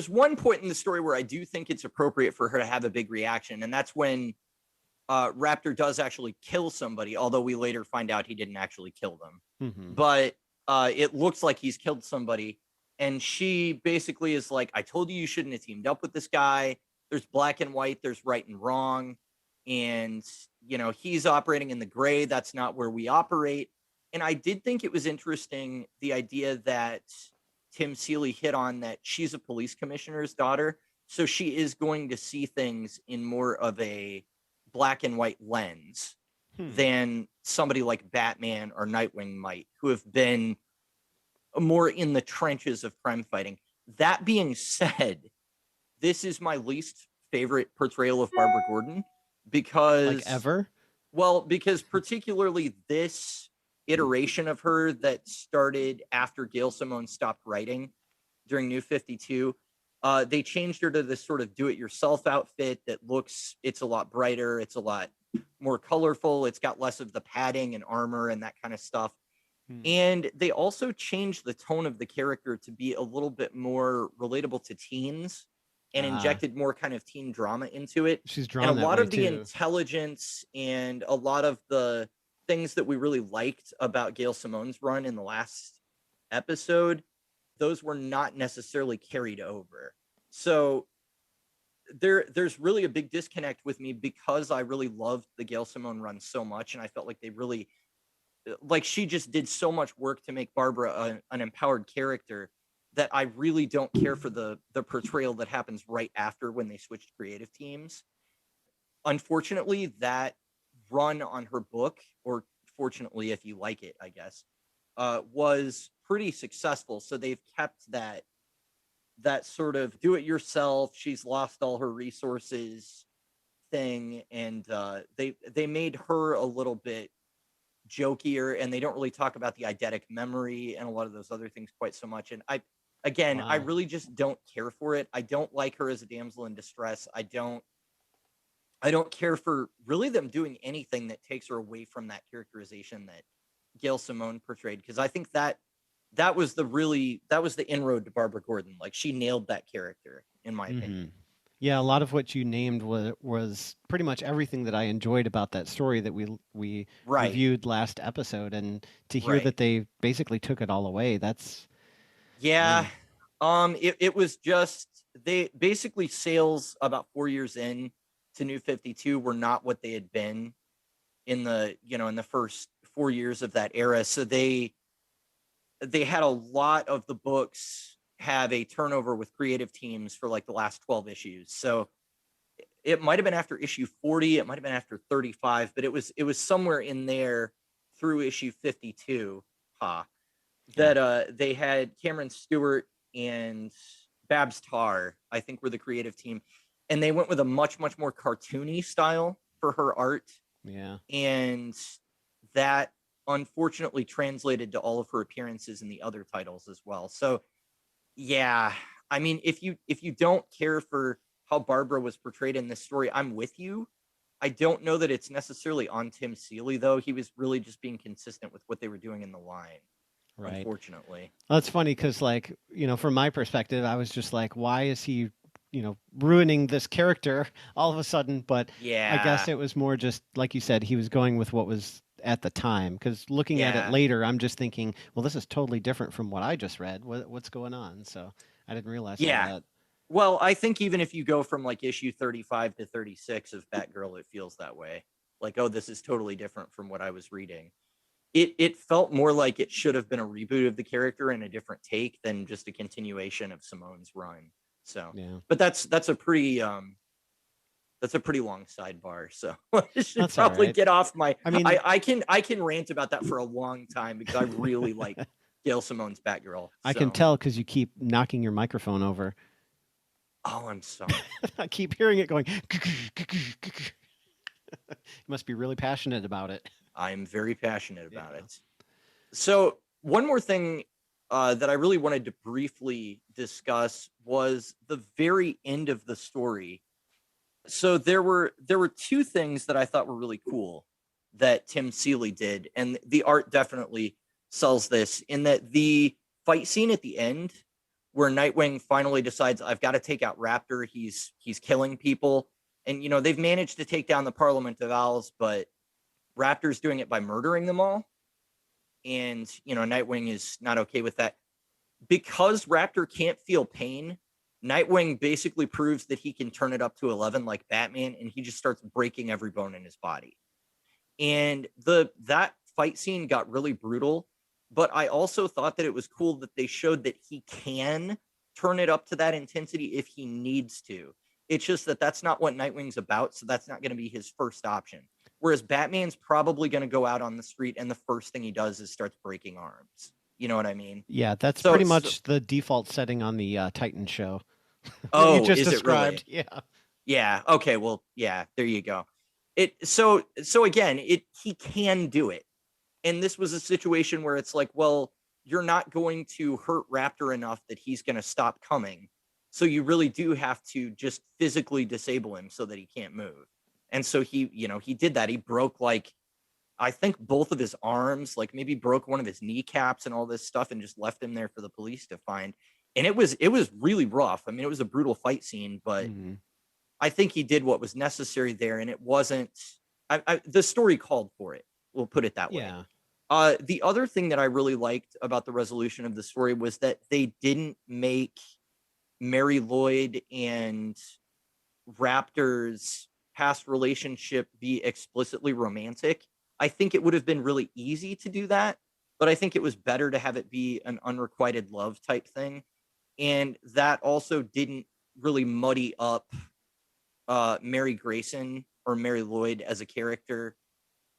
one point in the story where I do think it's appropriate for her to have a big reaction, and that's when Raptor does actually kill somebody, although we later find out he didn't actually kill them. But it looks like he's killed somebody, and she basically is like, "I told you shouldn't have teamed up with this guy. There's black and white, there's right and wrong, and he's operating in the gray. That's not where we operate." And I did think it was interesting, the idea that Tim Seeley hit on, that she's a police commissioner's daughter, so she is going to see things in more of a black and white lens than somebody like Batman or Nightwing might, who have been more in the trenches of crime fighting. That being said, this is my least favorite portrayal of Barbara Gordon, because like ever. Well, because particularly this iteration of her that started after Gail Simone stopped writing during New 52, they changed her to this sort of do-it-yourself outfit that it's a lot brighter, it's a lot more colorful. It's got less of the padding and armor and that kind of stuff. And they also changed the tone of the character to be a little bit more relatable to teens and injected more kind of teen drama into it. She's And drawn a that lot way of the too. intelligence and a lot of the things that we really liked about Gail Simone's run in the last episode, those were not necessarily carried over. So there's really a big disconnect with me because I really loved the Gail Simone run so much, and I felt like they really, like, she just did so much work to make Barbara an empowered character that I really don't care for the portrayal that happens right after when they switched creative teams. Unfortunately, that run on her book, or fortunately if you like it, I guess, was pretty successful. So they've kept that sort of do it yourself, she's lost all her resources thing, and they made her a little bit jokier, and they don't really talk about the eidetic memory and a lot of those other things quite so much. And I Wow. really just don't care for it. I don't like her as a damsel in distress. I don't care for really them doing anything that takes her away from that characterization that Gail Simone portrayed, because I think that was the inroad to Barbara Gordon. Like, she nailed that character, in my opinion. Yeah, a lot of what you named was pretty much everything that I enjoyed about that story that we Right. reviewed last episode, and to hear Right. that they basically took it all away, that's Yeah. man. It was just, they basically, sales about 4 years in to New 52 were not what they had been in the first 4 years of that era. So they had a lot of the books have a turnover with creative teams for like the last 12 issues. So it might have been after issue 40, it might have been after 35, but it was somewhere in there through issue 52. That they had Cameron Stewart and Babs Tarr, I think, were the creative team, and they went with a much more cartoony style for her art, Yeah. and that unfortunately translated to all of her appearances in the other titles as well. So yeah, I mean, if you don't care for how Barbara was portrayed in this story, I'm with you. I don't know that it's necessarily on Tim Seeley, though. He was really just being consistent with what they were doing in the line, Right. unfortunately. Well, that's funny because, like, from my perspective, I was just like, why is he, ruining this character all of a sudden? But Yeah. I guess it was more just, like you said, he was going with what was at the time. Because looking at it Yeah. later, I'm just thinking, well, this is totally different from what I just read. What's going on? So I didn't realize all Yeah. that. Well, I think even if you go from like issue 35 to 36 of Batgirl, it feels that way. Like, oh, this is totally different from what I was reading. It felt more like it should have been a reboot of the character and a different take than just a continuation of Simone's run. So, Yeah. but that's a pretty long sidebar. So I should That's all probably right. get off my. I mean- I can rant about that for a long time because I really like Gail Simone's Batgirl. I can so- tell because you keep knocking your microphone over. Oh, I'm sorry. I keep hearing it going. You must be really passionate about it. I'm very passionate about Yeah. it. So one more thing that I really wanted to briefly discuss was the very end of the story. So there were two things that I thought were really cool that Tim Seeley did, and the art definitely sells this, in that the fight scene at the end where Nightwing finally decides, I've got to take out Raptor. He's killing people. And, they've managed to take down the Parliament of Owls, but Raptor's doing it by murdering them all. And, Nightwing is not okay with that. Because Raptor can't feel pain, Nightwing basically proves that he can turn it up to 11 like Batman, and he just starts breaking every bone in his body. And that fight scene got really brutal, but I also thought that it was cool that they showed that he can turn it up to that intensity if he needs to. It's just that that's not what Nightwing's about, so that's not going to be his first option. Whereas Batman's probably going to go out on the street, and the first thing he does is starts breaking arms. You know what I mean? Yeah, that's So- pretty so- much the default setting on the Titan show. Oh, you just is described. it really? Yeah. Yeah. Okay. Well, yeah, there you go. So again, he can do it. And this was a situation where it's like, well, you're not going to hurt Raptor enough that he's going to stop coming. So you really do have to just physically disable him so that he can't move. And so he did that. He broke like, I think both of his arms, like maybe broke one of his kneecaps and all this stuff, and just left him there for the police to find. And it was really rough. I mean, it was a brutal fight scene, but Mhm. I think he did what was necessary there, and it wasn't. The story called for it. We'll put it that way. Yeah. The other thing that I really liked about the resolution of the story was that they didn't make Mary Lloyd and Raptor's past relationship be explicitly romantic. I think it would have been really easy to do that, but I think it was better to have it be an unrequited love type thing. And that also didn't really muddy up Mary Grayson or Mary Lloyd as a character,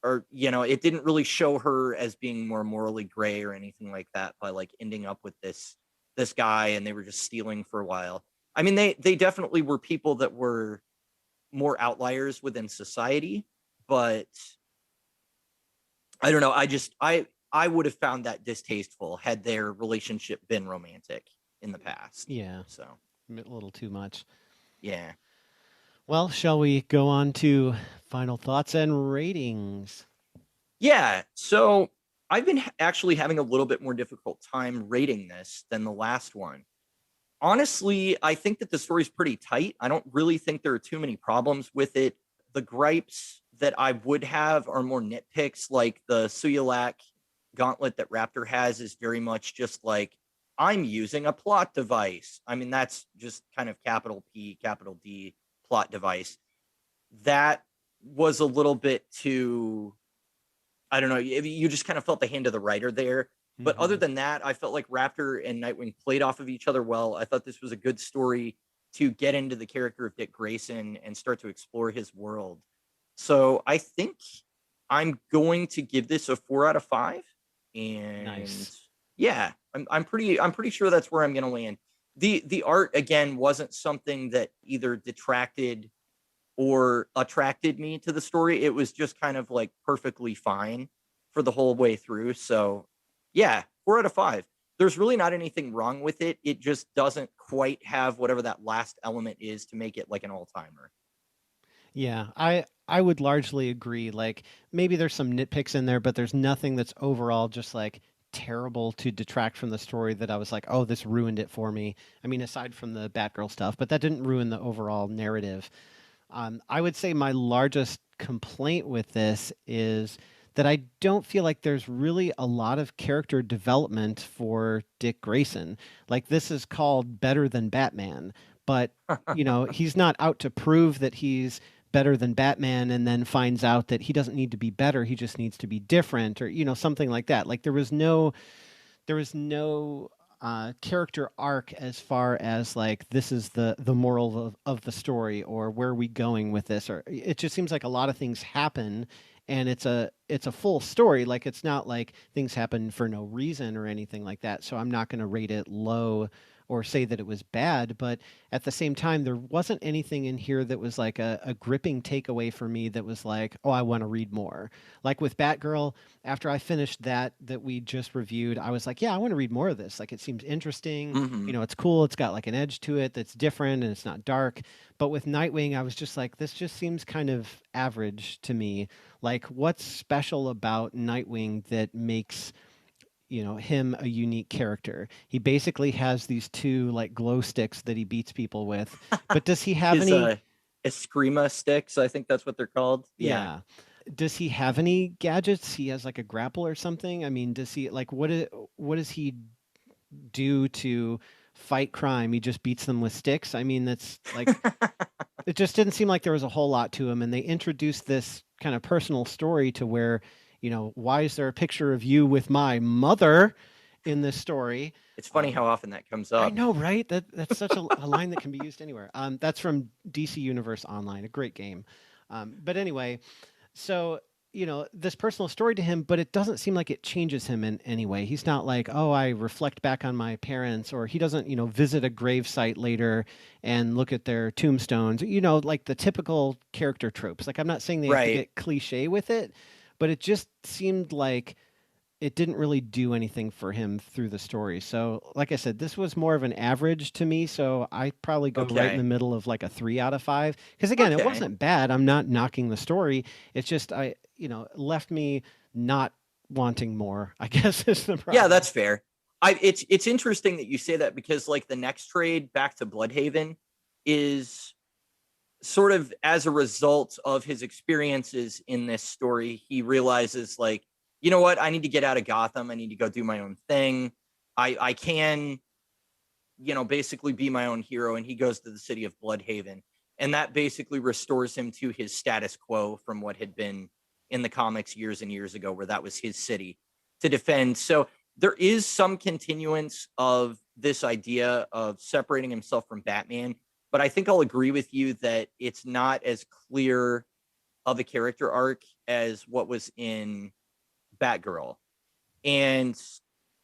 or it didn't really show her as being more morally gray or anything like that by like ending up with this guy, and they were just stealing for a while. I mean, they definitely were people that were more outliers within society, but I don't know. I would have found that distasteful had their relationship been romantic in the past. Yeah. So A little too much. yeah. Well, shall we go on to final thoughts and ratings? Yeah. So I've been actually having a little bit more difficult time rating this than the last one. Honestly, I think that the story's pretty tight. I don't really think there are too many problems with it. The gripes that I would have are more nitpicks, like the Suyalak gauntlet that Raptor has is very much just like, I'm using a plot device. I mean, that's just kind of capital P, capital D plot device. That was a little bit too, I don't know, you just kind of felt the hand of the writer there. But other Mhm. than that, I felt like Raptor and Nightwing played off of each other well. I thought this was a good story to get into the character of Dick Grayson and start to explore his world. So I think I'm going to give this a 4 out of 5. And Nice. yeah, I'm pretty sure that's where I'm going to land. The art again wasn't something that either detracted or attracted me to the story. It was just kind of like perfectly fine for the whole way through. So yeah, 4 out of 5. There's really not anything wrong with it. It just doesn't quite have whatever that last element is to make it like an all-timer. Yeah, I would largely agree. Like maybe there's some nitpicks in there, but there's nothing that's overall just like terrible to detract from the story that I was like, oh, this ruined it for me. I mean, aside from the Batgirl stuff, but that didn't ruin the overall narrative. I would say my largest complaint with this is that I don't feel like there's really a lot of character development for Dick Grayson. Like this is called Better Than Batman, but he's not out to prove that he's better than Batman and then finds out that he doesn't need to be better, he just needs to be different, or something like that. Like there was no character arc as far as like this is the moral of the story, or where are we going with this, or it just seems like a lot of things happen and it's a full story. Like it's not like things happen for no reason or anything like that. So I'm not going to rate it low or say that it was bad, but at the same time, there wasn't anything in here that was like a gripping takeaway for me that was like, oh, I want to read more. Like with Batgirl, after I finished that we just reviewed, I was like, yeah, I want to read more of this. Like it seems interesting. Mhm. It's cool. It's got like an edge to it that's different and it's not dark. But with Nightwing, I was just like, this just seems kind of average to me. Like what's special about Nightwing that makes him a unique character? He basically has these two like glow sticks that he beats people with. But does he have His any Eskrima sticks, I think that's what they're called. yeah. Does he have any gadgets? He has like a grapple or something? I mean, does he like what does he do to fight crime? He just beats them with sticks? I mean, that's like it just didn't seem like there was a whole lot to him, and they introduced this kind of personal story to where why is there a picture of you with my mother in this story? It's funny how often that comes I up. know, right? That's such a line that can be used anywhere. That's from DC Universe Online, a great game. But anyway, so this personal story to him, but it doesn't seem like it changes him in any way. He's not like, oh, I reflect back on my parents, or he doesn't visit a grave site later and look at their tombstones. Like the typical character tropes. Like I'm not saying they have to Right. get cliche with it, but it just seemed like it didn't really do anything for him through the story. So, like I said, this was more of an average to me. So I probably go right in the middle of like a 3 out of 5. Because again, it wasn't bad. I'm not knocking the story. It's just left me not wanting more, I guess is the problem. Yeah, that's fair. It's interesting that you say that, because like the next trade back to Bloodhaven is sort of as a result of his experiences in this story. He realizes, like, you know what, I need to get out of Gotham. I need to go do my own thing. I can, basically be my own hero. And he goes to the city of Bloodhaven. And that basically restores him to his status quo from what had been in the comics years and years ago, where that was his city to defend. So there is some continuance of this idea of separating himself from Batman. But I think I'll agree with you that it's not as clear of a character arc as what was in Batgirl. And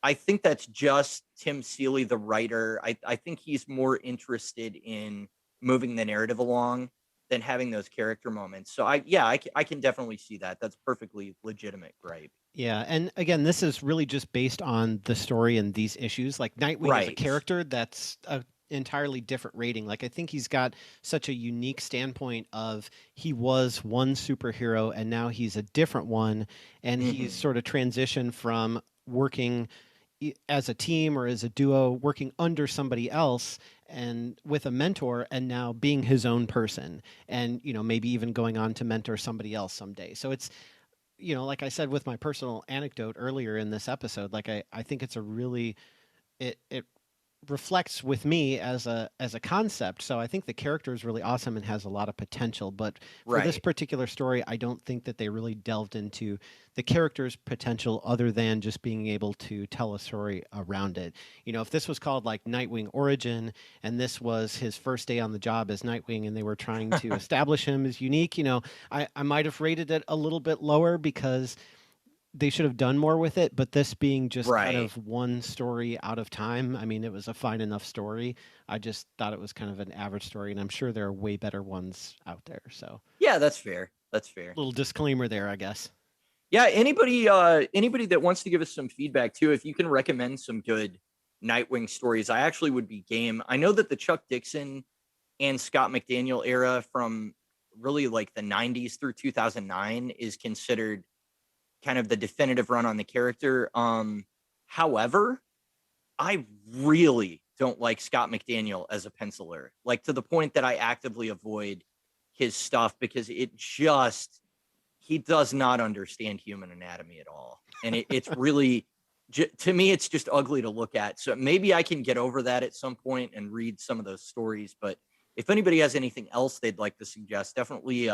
I think that's just Tim Seeley, the writer. I think he's more interested in moving the narrative along than having those character moments. So I can definitely see that. That's perfectly legitimate gripe. Yeah, and again, this is really just based on the story and these issues. Like Nightwing as a character, that's a entirely different rating. Like, I think he's got such a unique standpoint of he was one superhero and now he's a different one, and he's sort of transitioned from working as a team or as a duo, working under somebody else and with a mentor, and now being his own person, and maybe even going on to mentor somebody else someday. So it's, like I said with my personal anecdote earlier in this episode, like I think it's a really it reflects with me as a concept. So I think the character is really awesome and has a lot of potential. But for this particular story, I don't think that they really delved into the character's potential other than just being able to tell a story around it. If this was called like Nightwing Origin and this was his first day on the job as Nightwing and they were trying to establish him as unique, I might have rated it a little bit lower because they should have done more with it, but this being just kind of one story out of time, I mean, it was a fine enough story. I just thought it was kind of an average story, and I'm sure there are way better ones out there. So yeah, that's fair. That's fair. Little disclaimer there, I guess. Yeah, anybody that wants to give us some feedback too, if you can recommend some good Nightwing stories, I actually would be game. I know that the Chuck Dixon and Scott McDaniel era from really like the 90s through 2009 is considered kind of the definitive run on the character. However, I really don't like Scott McDaniel as a penciler, like to the point that I actively avoid his stuff because he does not understand human anatomy at all. And it's really, to me, it's just ugly to look at. So maybe I can get over that at some point and read some of those stories. But if anybody has anything else they'd like to suggest, definitely,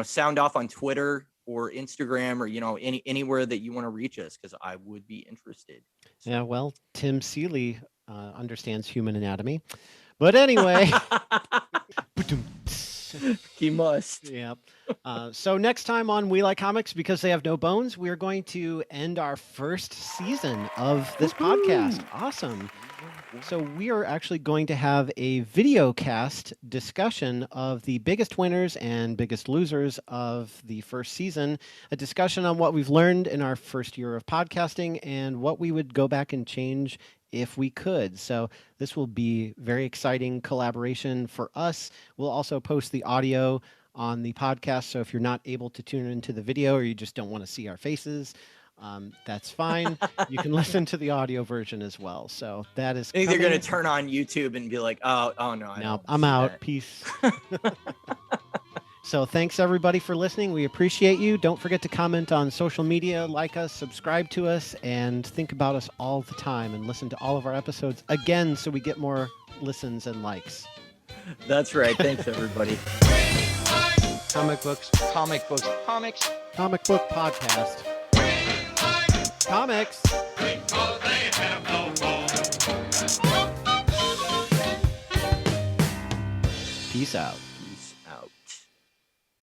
sound off on Twitter or Instagram or, anywhere that you want to reach us, because I would be interested. So. Yeah, well, Tim Seeley understands human anatomy. But anyway. He must. Yep. So next time on We Like Comics, because they have no bones, we're going to end our first season of this podcast. Awesome. So we are actually going to have a video cast discussion of the biggest winners and biggest losers of the first season, a discussion on what we've learned in our first year of podcasting and what we would go back and change if we could. So this will be very exciting collaboration for us. We'll also post the audio on the podcast. So if you're not able to tune into the video or you just don't want to see our faces, that's fine. You can listen to the audio version as well. So that is. I think they're going to turn on YouTube and be like, oh no. No, I'm out. Peace. So thanks everybody for listening. We appreciate you. Don't forget to comment on social media, like us, subscribe to us, and think about us all the time and listen to all of our episodes again so we get more listens and likes. That's right. Thanks everybody. Comic books. Comic book podcast. Comics. Because they have no bones. Peace out.